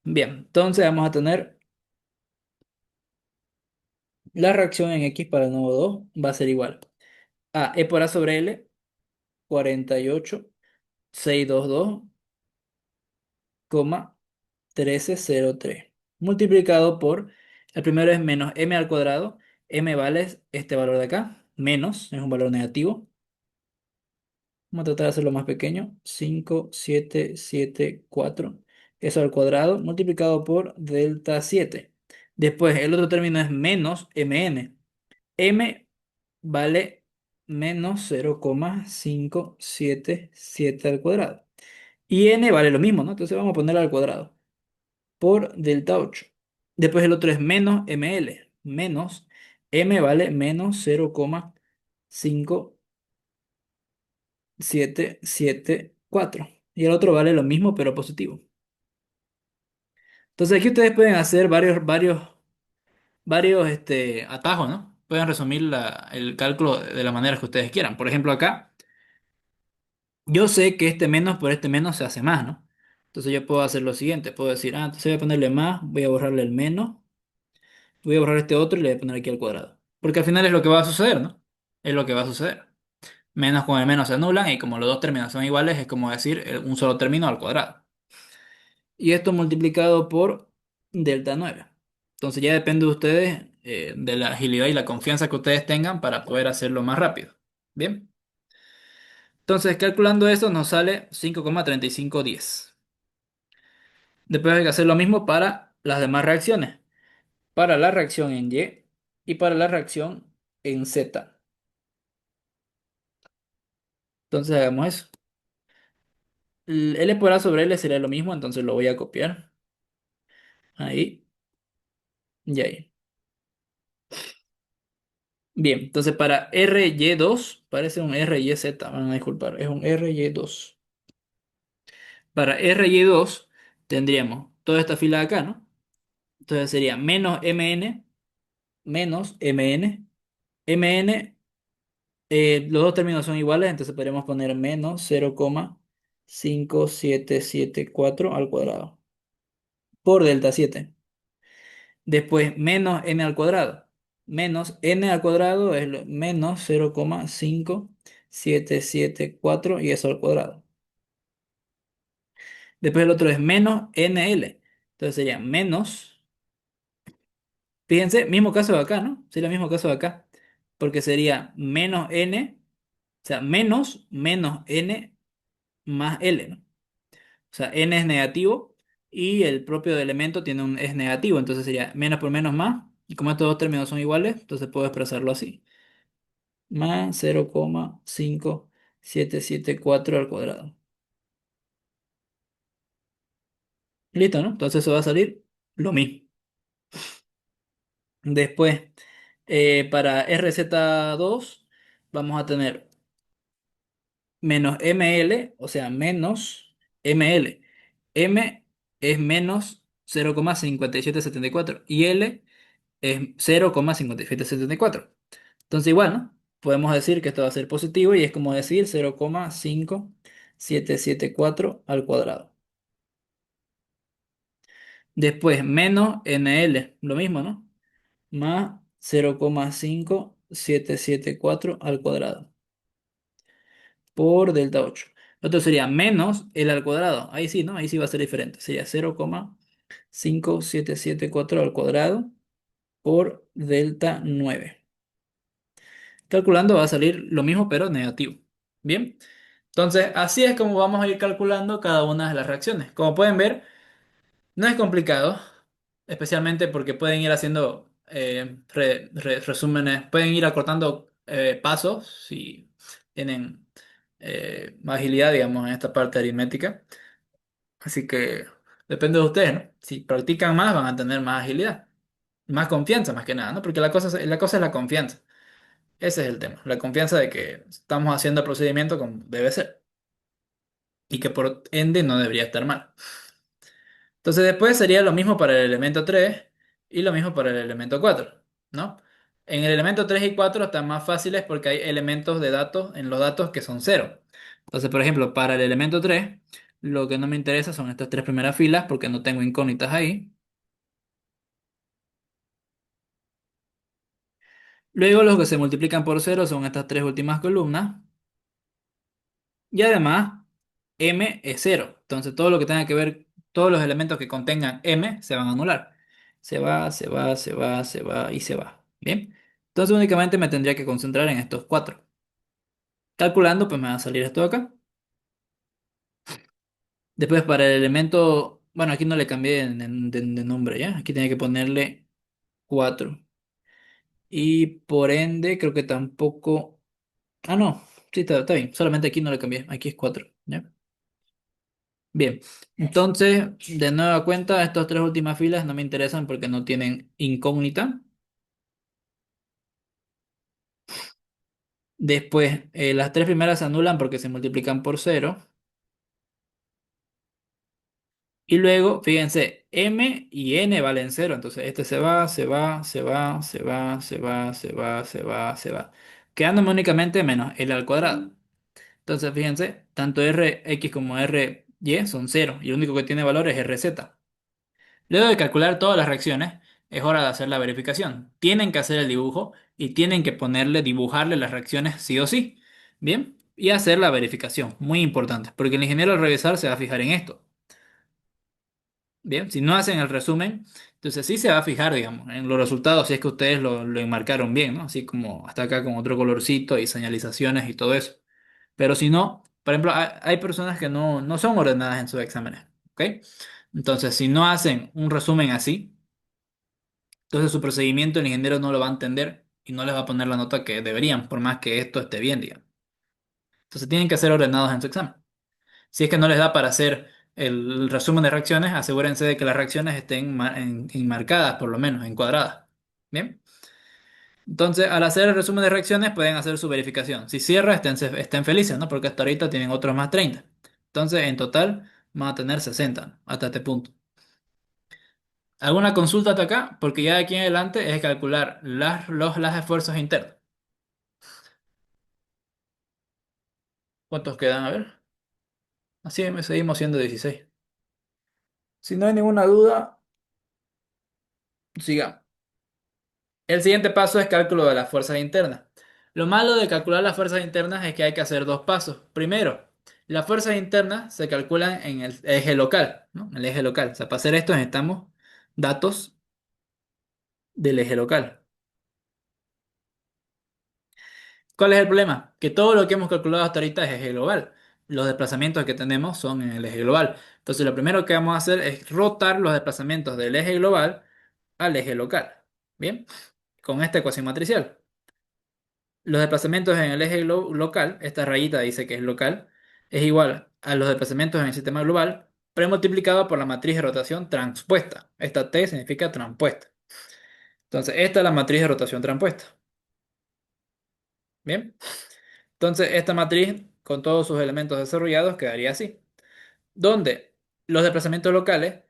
Bien, entonces vamos a tener la reacción en X para el nodo 2 va a ser igual a E por A sobre L, 48,622, 1303 multiplicado por, el primero es menos M al cuadrado, M vale este valor de acá, menos, es un valor negativo. Vamos a tratar de hacerlo más pequeño. 5,774. Eso al cuadrado multiplicado por delta 7. Después, el otro término es menos mn. M vale menos 0,577 al cuadrado. Y n vale lo mismo, ¿no? Entonces vamos a ponerlo al cuadrado por delta 8. Después el otro es menos ml. Menos m vale menos 0,577,4. Y el otro vale lo mismo, pero positivo. Entonces aquí ustedes pueden hacer varios atajos, ¿no? Pueden resumir el cálculo de la manera que ustedes quieran. Por ejemplo, acá, yo sé que este menos por este menos se hace más, ¿no? Entonces yo puedo hacer lo siguiente. Puedo decir, entonces voy a ponerle más, voy a borrarle el menos, voy a borrar este otro y le voy a poner aquí al cuadrado. Porque al final es lo que va a suceder, ¿no? Es lo que va a suceder. Menos con el menos se anulan y como los dos términos son iguales, es como decir un solo término al cuadrado. Y esto multiplicado por delta 9. Entonces ya depende de ustedes, de la agilidad y la confianza que ustedes tengan para poder hacerlo más rápido. Bien. Entonces calculando eso nos sale 5,3510. Después hay que hacer lo mismo para las demás reacciones. Para la reacción en Y y para la reacción en Z. Entonces hagamos eso. El L por A sobre L sería lo mismo, entonces lo voy a copiar. Ahí y ahí. Bien, entonces para RY2, parece un RYZ, van a disculpar, es un RY2. Para RY2 tendríamos toda esta fila de acá, ¿no? Entonces sería menos MN, menos MN, MN, los dos términos son iguales, entonces podríamos poner menos 0,5774 al cuadrado por delta 7. Después menos n al cuadrado. Menos n al cuadrado es menos 0,5774 y eso al cuadrado. Después el otro es menos nl. Entonces sería menos. Fíjense, mismo caso de acá, ¿no? Sería el mismo caso de acá. Porque sería menos n, o sea, menos n más l, ¿no? O sea, n es negativo y el propio elemento tiene es negativo. Entonces sería menos por menos más. Y como estos dos términos son iguales, entonces puedo expresarlo así. Más 0,5774 al cuadrado. Listo, ¿no? Entonces eso va a salir lo mismo. Después, para RZ2 vamos a tener menos ML, o sea, menos ML. M es menos 0,5774 y L es 0,5774. Entonces igual, ¿no? Podemos decir que esto va a ser positivo y es como decir 0,5774 al cuadrado. Después menos NL, lo mismo, ¿no? Más 0,5774 al cuadrado por delta 8. Otro sería menos L al cuadrado. Ahí sí, ¿no? Ahí sí va a ser diferente. Sería 0,5774 al cuadrado por delta 9. Calculando va a salir lo mismo, pero negativo. Bien. Entonces, así es como vamos a ir calculando cada una de las reacciones. Como pueden ver, No es complicado, especialmente porque pueden ir haciendo resúmenes, pueden ir acortando pasos si tienen más agilidad, digamos, en esta parte aritmética. Así que depende de ustedes, ¿no? Si practican más, van a tener más agilidad, más confianza más que nada, ¿no? Porque la cosa es la confianza. Ese es el tema, la confianza de que estamos haciendo el procedimiento como debe ser y que por ende no debería estar mal. Entonces después sería lo mismo para el elemento 3 y lo mismo para el elemento 4, ¿no? En el elemento 3 y 4 están más fáciles porque hay elementos de datos en los datos que son cero. Entonces, por ejemplo, para el elemento 3 lo que no me interesa son estas tres primeras filas porque no tengo incógnitas ahí. Luego los que se multiplican por cero son estas tres últimas columnas. Y además, m es cero. Entonces todo lo que tenga que ver, todos los elementos que contengan m se van a anular. Se va, se va, se va, se va y se va. Bien. Entonces únicamente me tendría que concentrar en estos cuatro. Calculando, pues me va a salir esto de acá. Después para el elemento, bueno, aquí no le cambié de nombre, ¿ya? Aquí tenía que ponerle 4. Y por ende, creo que tampoco... Ah, no. Sí, está bien. Solamente aquí no le cambié. Aquí es 4. ¿Ya? Bien, entonces, de nueva cuenta, estas tres últimas filas no me interesan porque no tienen incógnita. Después, las tres primeras se anulan porque se multiplican por cero. Y luego, fíjense, m y n valen cero. Entonces, este se va, se va, se va, se va, se va, se va, se va, se va. Quedándome únicamente menos l al cuadrado. Entonces, fíjense, tanto rx como ry son cero. Y lo único que tiene valor es rz. Luego de calcular todas las reacciones, es hora de hacer la verificación. Tienen que hacer el dibujo y tienen que dibujarle las reacciones sí o sí. Bien, y hacer la verificación. Muy importante, porque el ingeniero al revisar se va a fijar en esto. Bien, si no hacen el resumen, entonces sí se va a fijar, digamos, en los resultados si es que ustedes lo enmarcaron bien, ¿no? Así como hasta acá con otro colorcito y señalizaciones y todo eso. Pero si no, por ejemplo, hay personas que no son ordenadas en sus exámenes, ¿ok? Entonces, si no hacen un resumen así, entonces su procedimiento el ingeniero no lo va a entender y no les va a poner la nota que deberían, por más que esto esté bien, digamos. Entonces tienen que ser ordenados en su examen. Si es que no les da para hacer el resumen de reacciones, asegúrense de que las reacciones estén enmarcadas, por lo menos, encuadradas. Bien. Entonces, al hacer el resumen de reacciones, pueden hacer su verificación. Si cierra, estén felices, ¿no? Porque hasta ahorita tienen otros más 30. Entonces, en total, van a tener 60, ¿no? Hasta este punto. ¿Alguna consulta hasta acá? Porque ya de aquí en adelante es calcular las esfuerzos internos. ¿Cuántos quedan? A ver. Así me seguimos siendo 16. Si no hay ninguna duda, sigamos. El siguiente paso es cálculo de las fuerzas internas. Lo malo de calcular las fuerzas internas es que hay que hacer dos pasos. Primero, las fuerzas internas se calculan en el eje local, ¿no? El eje local. O sea, para hacer esto necesitamos datos del eje local. ¿Cuál es el problema? Que todo lo que hemos calculado hasta ahorita es eje global. Los desplazamientos que tenemos son en el eje global. Entonces, lo primero que vamos a hacer es rotar los desplazamientos del eje global al eje local. Bien, con esta ecuación matricial. Los desplazamientos en el eje local, esta rayita dice que es local, es igual a los desplazamientos en el sistema global premultiplicado por la matriz de rotación transpuesta. Esta T significa transpuesta. Entonces, esta es la matriz de rotación transpuesta. Bien. Entonces, esta matriz, con todos sus elementos desarrollados, quedaría así. Donde los desplazamientos locales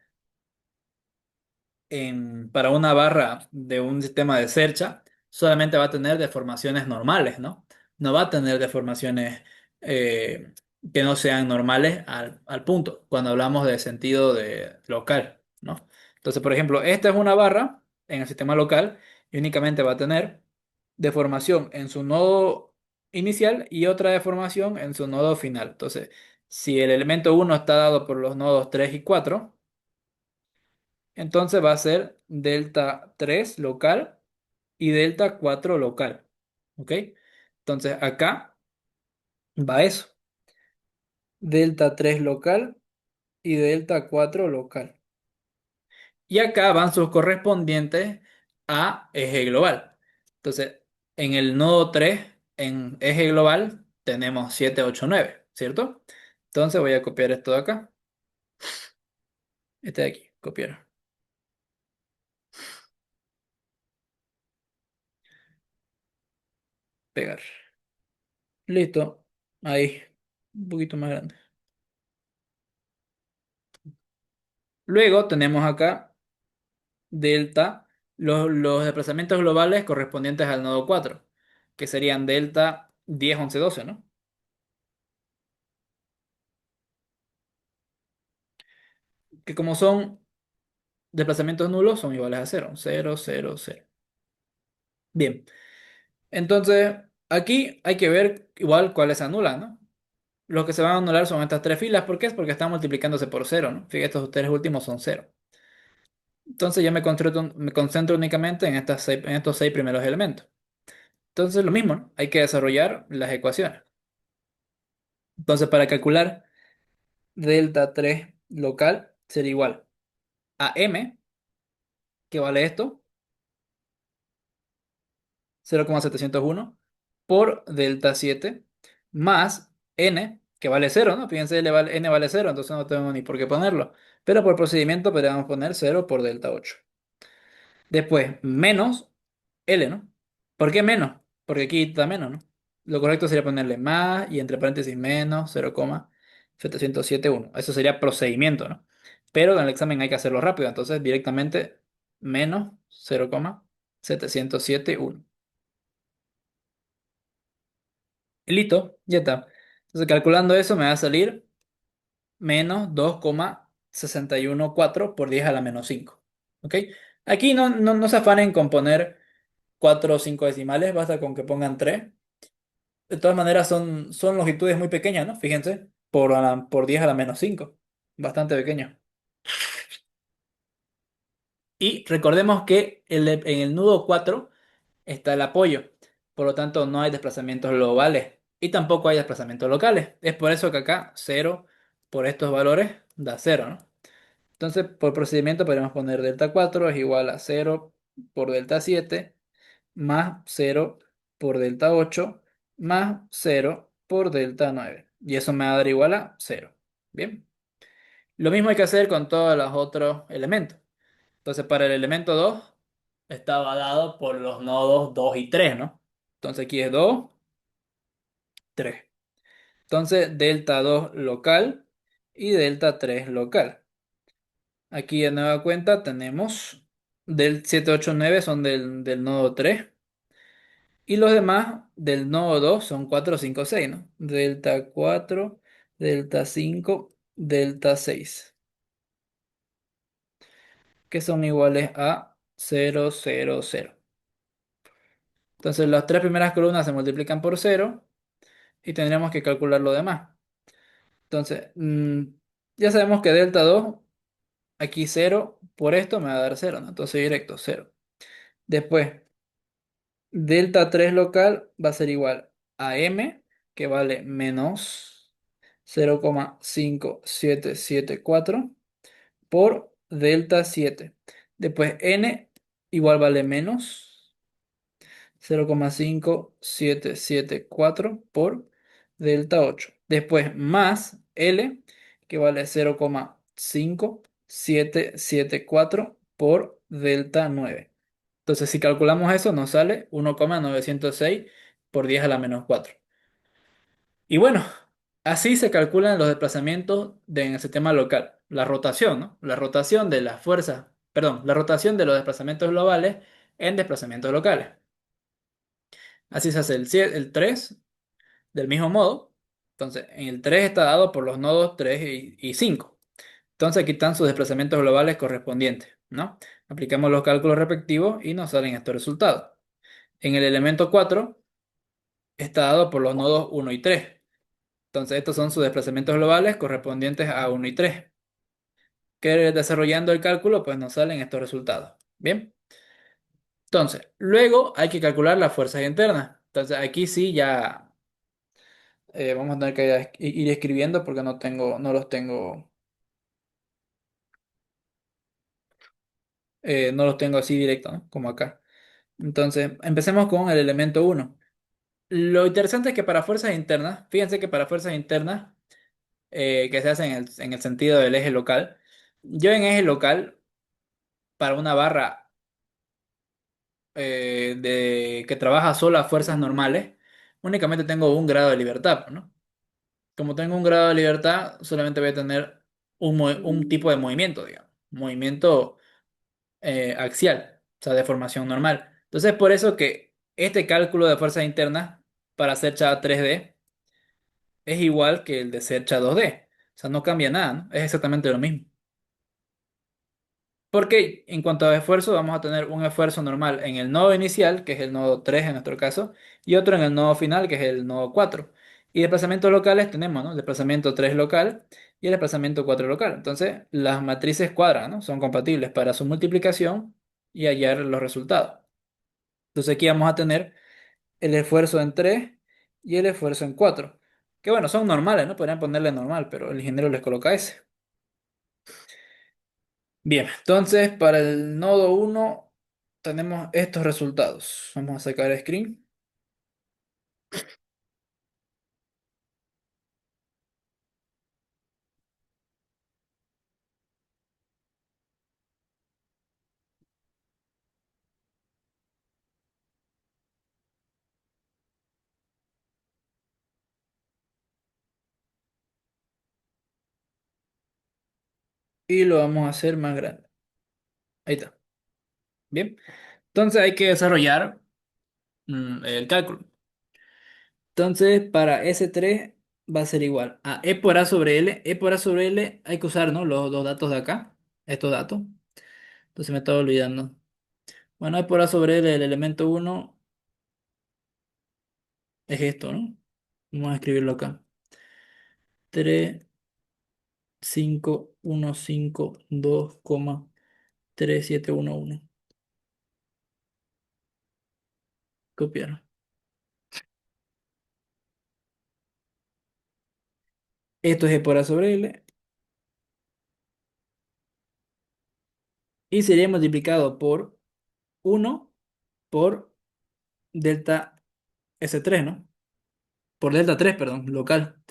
para una barra de un sistema de Sercha solamente va a tener deformaciones normales, ¿no? No va a tener deformaciones eh, que no sean normales al punto, cuando hablamos de sentido de local, ¿no? Entonces, por ejemplo, esta es una barra en el sistema local y únicamente va a tener deformación en su nodo inicial y otra deformación en su nodo final. Entonces, si el elemento uno está dado por los nodos 3 y 4, entonces va a ser delta 3 local y delta 4 local. ¿Ok? Entonces acá va eso. Delta 3 local y delta 4 local. Y acá van sus correspondientes a eje global. Entonces, en el nodo 3 en eje global, tenemos 7 8 9, ¿cierto? Entonces voy a copiar esto de acá. Este de aquí, copiar, pegar. Listo. Ahí. Un poquito más grande. Luego tenemos acá delta, los desplazamientos globales correspondientes al nodo 4, que serían delta 10 11 12, ¿no? Que como son desplazamientos nulos, son iguales a cero, 0 0 0. Bien, entonces aquí hay que ver igual cuáles se anulan, ¿no? Los que se van a anular son estas tres filas. ¿Por qué? Es porque están multiplicándose por cero, ¿no? Fíjate, estos tres últimos son cero. Entonces ya me concentro únicamente en estos seis primeros elementos. Entonces lo mismo, ¿no? Hay que desarrollar las ecuaciones. Entonces para calcular delta 3 local sería igual a m, que vale esto, 0,701, por delta 7, más n, que vale cero, ¿no? Fíjense, n vale cero, entonces no tengo ni por qué ponerlo. Pero por procedimiento podríamos poner cero por delta 8. Después, menos L, ¿no? ¿Por qué menos? Porque aquí está menos, ¿no? Lo correcto sería ponerle más y entre paréntesis menos 0,707,1. Eso sería procedimiento, ¿no? Pero en el examen hay que hacerlo rápido, entonces directamente menos 0,707,1. Y listo, ya está. Entonces calculando eso me va a salir menos 2,614 por 10 a la menos 5. ¿Ok? Aquí no se afanen con poner 4 o 5 decimales, basta con que pongan 3. De todas maneras son longitudes muy pequeñas, ¿no? Fíjense, por 10 a la menos 5. Bastante pequeño. Y recordemos que en el nudo 4 está el apoyo. Por lo tanto, no hay desplazamientos globales. Y tampoco hay desplazamientos locales. Es por eso que acá cero por estos valores da cero, ¿no? Entonces, por procedimiento podemos poner delta 4 es igual a cero por delta 7 más cero por delta 8 más cero por delta 9. Y eso me va a dar igual a cero. Bien. Lo mismo hay que hacer con todos los otros elementos. Entonces, para el elemento 2 estaba dado por los nodos 2 y 3, ¿no? Entonces aquí es 2 3. Entonces, delta 2 local y delta 3 local. Aquí de nueva cuenta tenemos del 7 8 9 son del nodo 3. Y los demás del nodo 2 son 4 5 6, ¿no? Delta 4 delta 5 delta 6, que son iguales a 0 0 0. Entonces las tres primeras columnas se multiplican por cero y tendríamos que calcular lo demás. Entonces, ya sabemos que delta 2 aquí cero por esto me va a dar cero, ¿no? Entonces directo, cero. Después, delta 3 local va a ser igual a m, que vale menos 0,5774 por delta 7. Después n igual vale menos 0,5774 por delta 8. Después más L, que vale 0,5774 por delta 9. Entonces, si calculamos eso, nos sale 1,906 por 10 a la menos 4. Y bueno, así se calculan los desplazamientos en el sistema local. La rotación, ¿no? La rotación de las fuerzas, perdón, la rotación de los desplazamientos globales en desplazamientos locales. Así se hace el 3 del mismo modo. Entonces, en el 3 está dado por los nodos 3 y 5. Entonces, aquí están sus desplazamientos globales correspondientes, ¿no? Aplicamos los cálculos respectivos y nos salen estos resultados. En el elemento 4 está dado por los nodos 1 y 3. Entonces, estos son sus desplazamientos globales correspondientes a 1 y 3. Que desarrollando el cálculo, pues nos salen estos resultados. Bien. Entonces, luego hay que calcular las fuerzas internas. Entonces, aquí sí ya vamos a tener que ir escribiendo porque no los tengo No los tengo así directo, ¿no? Como acá. Entonces, empecemos con el elemento uno. Lo interesante es que para fuerzas internas, fíjense que para fuerzas internas, que se hacen en el sentido del eje local, yo en eje local, para una barra que trabaja solo a fuerzas normales, únicamente tengo un grado de libertad, ¿no? Como tengo un grado de libertad, solamente voy a tener un tipo de movimiento, digamos, movimiento axial, o sea, de formación normal. Entonces, por eso que este cálculo de fuerzas internas para hacer CHA 3D es igual que el de ser CHA 2D. O sea, no cambia nada, ¿no? Es exactamente lo mismo. Porque en cuanto a esfuerzo, vamos a tener un esfuerzo normal en el nodo inicial, que es el nodo 3 en nuestro caso, y otro en el nodo final, que es el nodo 4. Y desplazamientos locales tenemos, ¿no? El desplazamiento 3 local y el desplazamiento 4 local. Entonces, las matrices cuadran, ¿no? Son compatibles para su multiplicación y hallar los resultados. Entonces, aquí vamos a tener el esfuerzo en 3 y el esfuerzo en 4. Que bueno, son normales, ¿no? Podrían ponerle normal, pero el ingeniero les coloca ese. Bien, entonces para el nodo uno tenemos estos resultados. Vamos a sacar screen y lo vamos a hacer más grande. Ahí está. Bien, entonces hay que desarrollar el cálculo. Entonces para S3 va a ser igual a E por A sobre L. E por A sobre L hay que usar, ¿no? Los dos datos de acá, estos datos. Entonces me estaba olvidando. Bueno, E por A sobre L, el elemento uno es esto, ¿no? Vamos a escribirlo acá. 35152,3711. Copiar. Esto es E por A sobre L y sería multiplicado por uno por delta S3, ¿no? Por delta 3, perdón, local.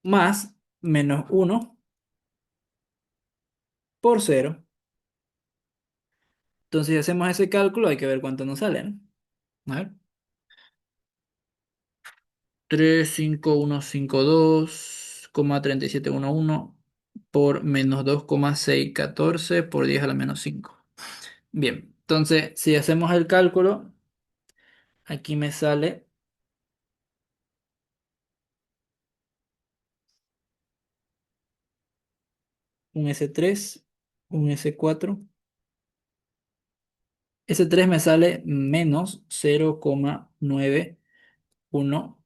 Más menos uno por cero. Entonces, si hacemos ese cálculo, hay que ver cuánto nos sale, ¿no? A ver. 35152,3711 por menos 2,614 por 10 a la menos 5. Bien, entonces, si hacemos el cálculo, aquí me sale un S3, un S4. S3 me sale menos 0,9188, ¿no?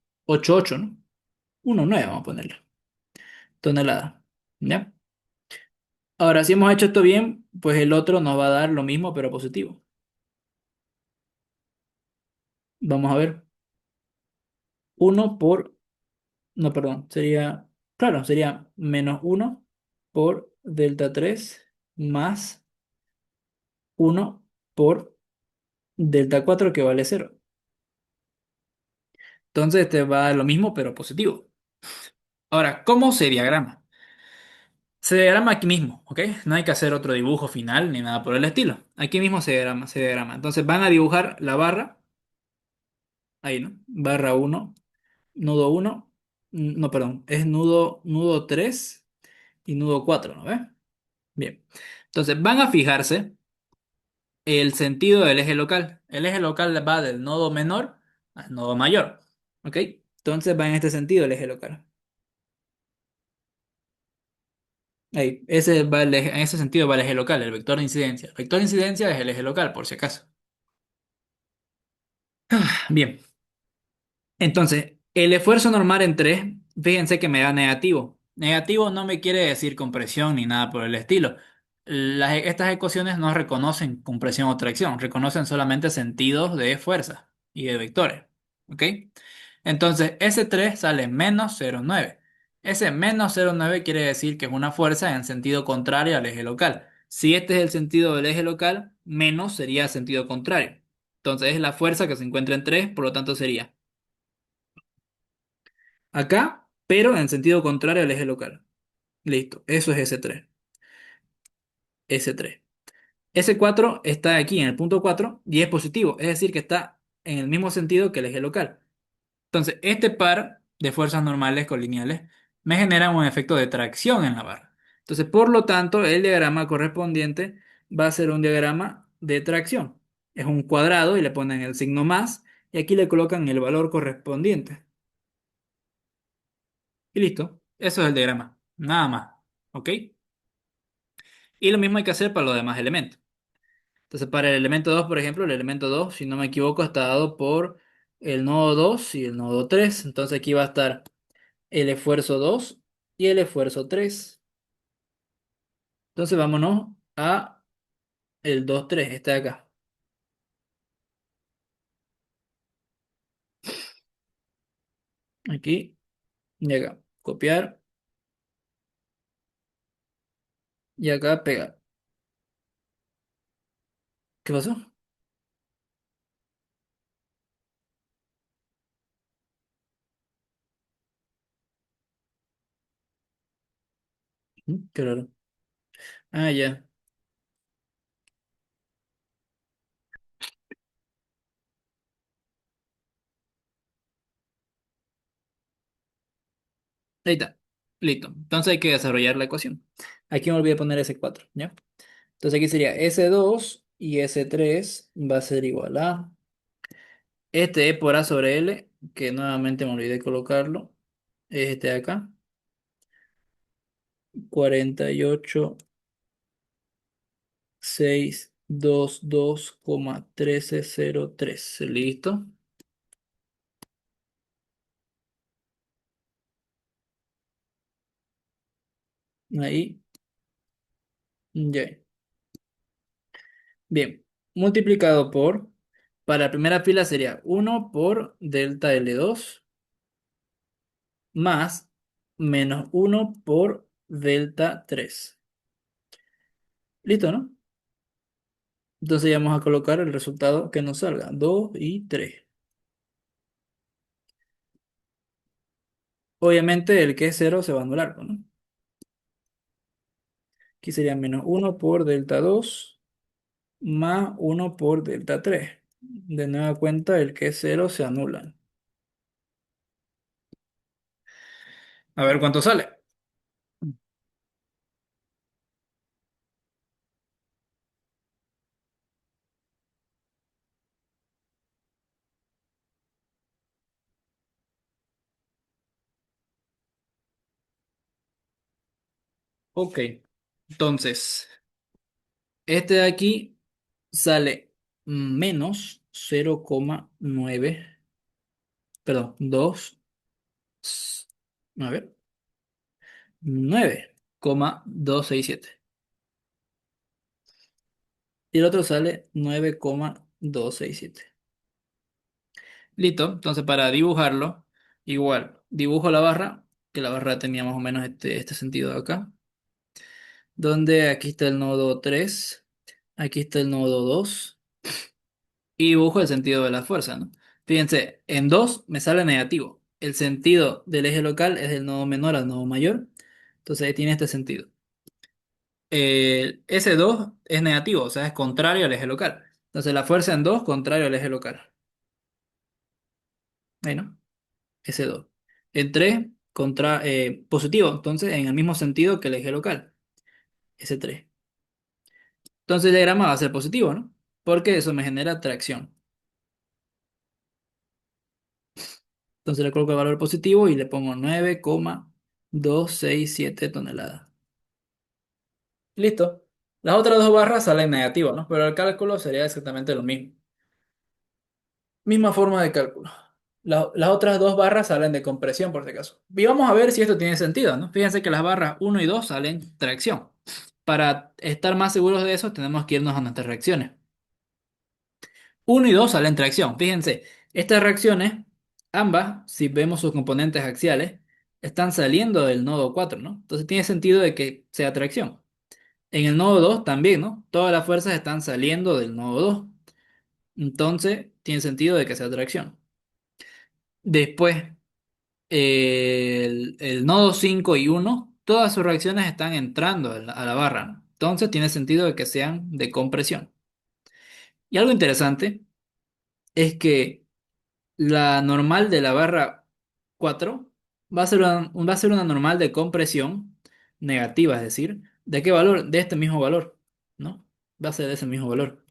1,9 vamos a ponerle. Tonelada. ¿Ya? Ahora, si hemos hecho esto bien, pues el otro nos va a dar lo mismo, pero positivo. Vamos a ver. Uno por... No, perdón. Sería... Claro, sería menos uno por delta 3 más uno por delta 4 que vale cero. Entonces este va a dar lo mismo, pero positivo. Ahora, ¿cómo se diagrama? Se diagrama aquí mismo, ¿ok? No hay que hacer otro dibujo final ni nada por el estilo. Aquí mismo se diagrama, se diagrama. Entonces van a dibujar la barra, ahí, ¿no? Barra uno, nudo uno, no, perdón, es nudo 3 y nudo 4, ¿no ves? Bien. Entonces van a fijarse el sentido del eje local. El eje local va del nodo menor al nodo mayor, ¿ok? Entonces va en este sentido el eje local. Ahí, ese va en ese sentido va el eje local, el vector de incidencia. El vector de incidencia es el eje local, por si acaso. Bien, entonces, el esfuerzo normal en 3, fíjense que me da negativo. Negativo no me quiere decir compresión ni nada por el estilo. Estas ecuaciones no reconocen compresión o tracción, reconocen solamente sentidos de fuerza y de vectores. ¿Ok? Entonces, S3 sale menos 0,9. Ese menos 0,9 quiere decir que es una fuerza en sentido contrario al eje local. Si este es el sentido del eje local, menos sería sentido contrario. Entonces es la fuerza que se encuentra en 3, por lo tanto sería acá, pero en sentido contrario al eje local. Listo, eso es S3. S3. S4 está aquí en el punto 4 y es positivo, es decir, que está en el mismo sentido que el eje local. Entonces, este par de fuerzas normales colineales me genera un efecto de tracción en la barra. Entonces, por lo tanto, el diagrama correspondiente va a ser un diagrama de tracción. Es un cuadrado y le ponen el signo más y aquí le colocan el valor correspondiente. Y listo. Eso es el diagrama. Nada más. ¿Ok? Y lo mismo hay que hacer para los demás elementos. Entonces, para el elemento 2, por ejemplo, el elemento 2, si no me equivoco, está dado por el nodo 2 y el nodo 3. Entonces, aquí va a estar el esfuerzo 2 y el esfuerzo 3. Entonces vámonos a el 2 3 este de acá. Aquí y acá. Copiar y acá pegar. ¿Qué pasó? Qué raro. Ah, ya. Ahí está. Listo. Entonces hay que desarrollar la ecuación. Aquí me olvidé poner S4, ¿ya? Entonces aquí sería S2 y S3 va a ser igual a este E por A sobre L, que nuevamente me olvidé colocarlo. Es este de acá. 48,622,1303. ¿Listo? Ahí. Ya. Bien. Multiplicado por, para la primera fila sería 1 por delta L2 más menos 1 por delta 3. ¿Listo, no? Entonces ya vamos a colocar el resultado que nos salga. 2 y 3. Obviamente el que es 0 se va a anular, ¿no? Aquí sería menos 1 por delta 2 más 1 por delta 3. De nueva cuenta, el que es 0 se anula. A ver cuánto sale. Ok, entonces, este de aquí sale menos 0,9, perdón, 2, a ver, 9,267. Y el otro sale 9,267. Listo, entonces para dibujarlo, igual, dibujo la barra, que la barra tenía más o menos este sentido de acá, donde aquí está el nodo 3, aquí está el nodo 2 y dibujo el sentido de la fuerza, ¿no? Fíjense, en 2 me sale negativo. El sentido del eje local es del nodo menor al nodo mayor, entonces ahí tiene este sentido. El S2 es negativo, o sea, es contrario al eje local. Entonces la fuerza en 2 contrario al eje local. Ahí, ¿no? S2. En 3 positivo, entonces en el mismo sentido que el eje local, S3. Entonces el diagrama va a ser positivo, ¿no? Porque eso me genera tracción. Entonces le coloco el valor positivo y le pongo 9,267 toneladas. Listo. Las otras dos barras salen negativas, ¿no? Pero el cálculo sería exactamente lo mismo. Misma forma de cálculo. Las otras dos barras salen de compresión, por si acaso. Y vamos a ver si esto tiene sentido, ¿no? Fíjense que las barras uno y 2 salen tracción. Para estar más seguros de eso, tenemos que irnos a nuestras reacciones. Uno y 2 salen tracción. Fíjense, estas reacciones, ambas, si vemos sus componentes axiales, están saliendo del nodo 4, ¿no? Entonces tiene sentido de que sea atracción. En el nodo 2 también, ¿no? Todas las fuerzas están saliendo del nodo 2. Entonces tiene sentido de que sea atracción. Después, el nodo 5 y uno, todas sus reacciones están entrando a la barra, ¿no? Entonces tiene sentido de que sean de compresión. Y algo interesante es que la normal de la barra 4 va a ser una normal de compresión negativa, es decir, ¿de qué valor? De este mismo valor, ¿no? Va a ser de ese mismo valor.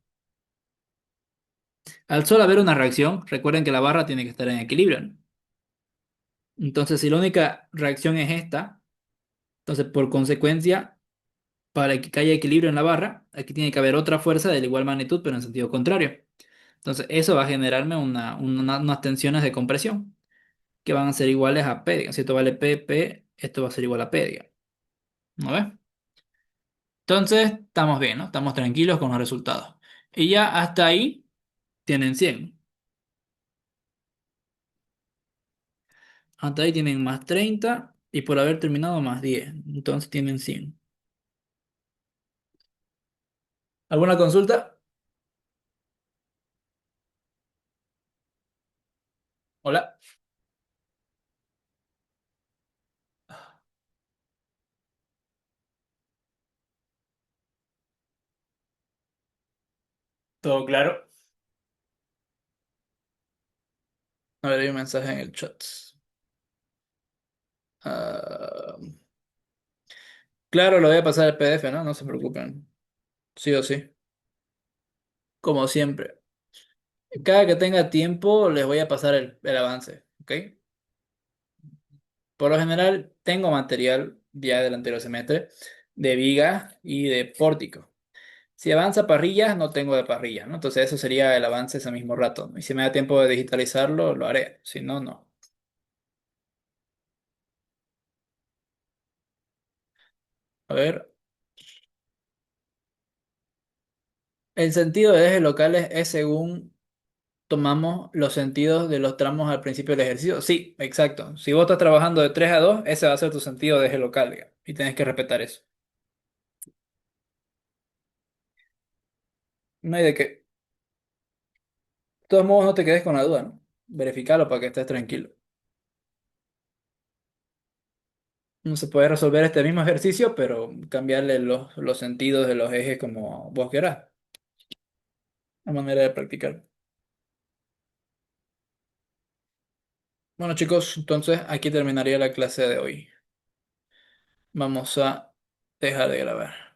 Al solo haber una reacción, recuerden que la barra tiene que estar en equilibrio, ¿no? Entonces, si la única reacción es esta, entonces por consecuencia, para que haya equilibrio en la barra, aquí tiene que haber otra fuerza de la igual magnitud, pero en sentido contrario. Entonces, eso va a generarme unas tensiones de compresión que van a ser iguales a P, digamos. Si esto vale P, P, esto va a ser igual a P, digamos. ¿No ves? Entonces, estamos bien, ¿no? Estamos tranquilos con los resultados. Y ya hasta ahí tienen 100. Hasta ahí tienen más 30 y por haber terminado más 10. Entonces tienen 100. ¿Alguna consulta? Hola. ¿Todo claro? A ver, hay un mensaje en el chat. Ah, claro, lo voy a pasar el PDF, ¿no? No se preocupen. Sí o sí. Como siempre. Cada que tenga tiempo les voy a pasar el avance, ¿ok? Por lo general tengo material ya del anterior semestre de viga y de pórtico. Si avanza parrillas, no tengo de parrillas, ¿no? Entonces eso sería el avance ese mismo rato, ¿no? Y si me da tiempo de digitalizarlo, lo haré. Si no, no. A ver. El sentido de ejes locales es según tomamos los sentidos de los tramos al principio del ejercicio. Sí, exacto. Si vos estás trabajando de 3 a 2, ese va a ser tu sentido de eje local, digamos, y tenés que respetar eso. No hay de qué. De todos modos, no te quedes con la duda, ¿no? Verificalo para que estés tranquilo. No se puede resolver este mismo ejercicio, pero cambiarle los sentidos de los ejes como vos querás. La manera de practicar. Bueno, chicos, entonces aquí terminaría la clase de hoy. Vamos a dejar de grabar.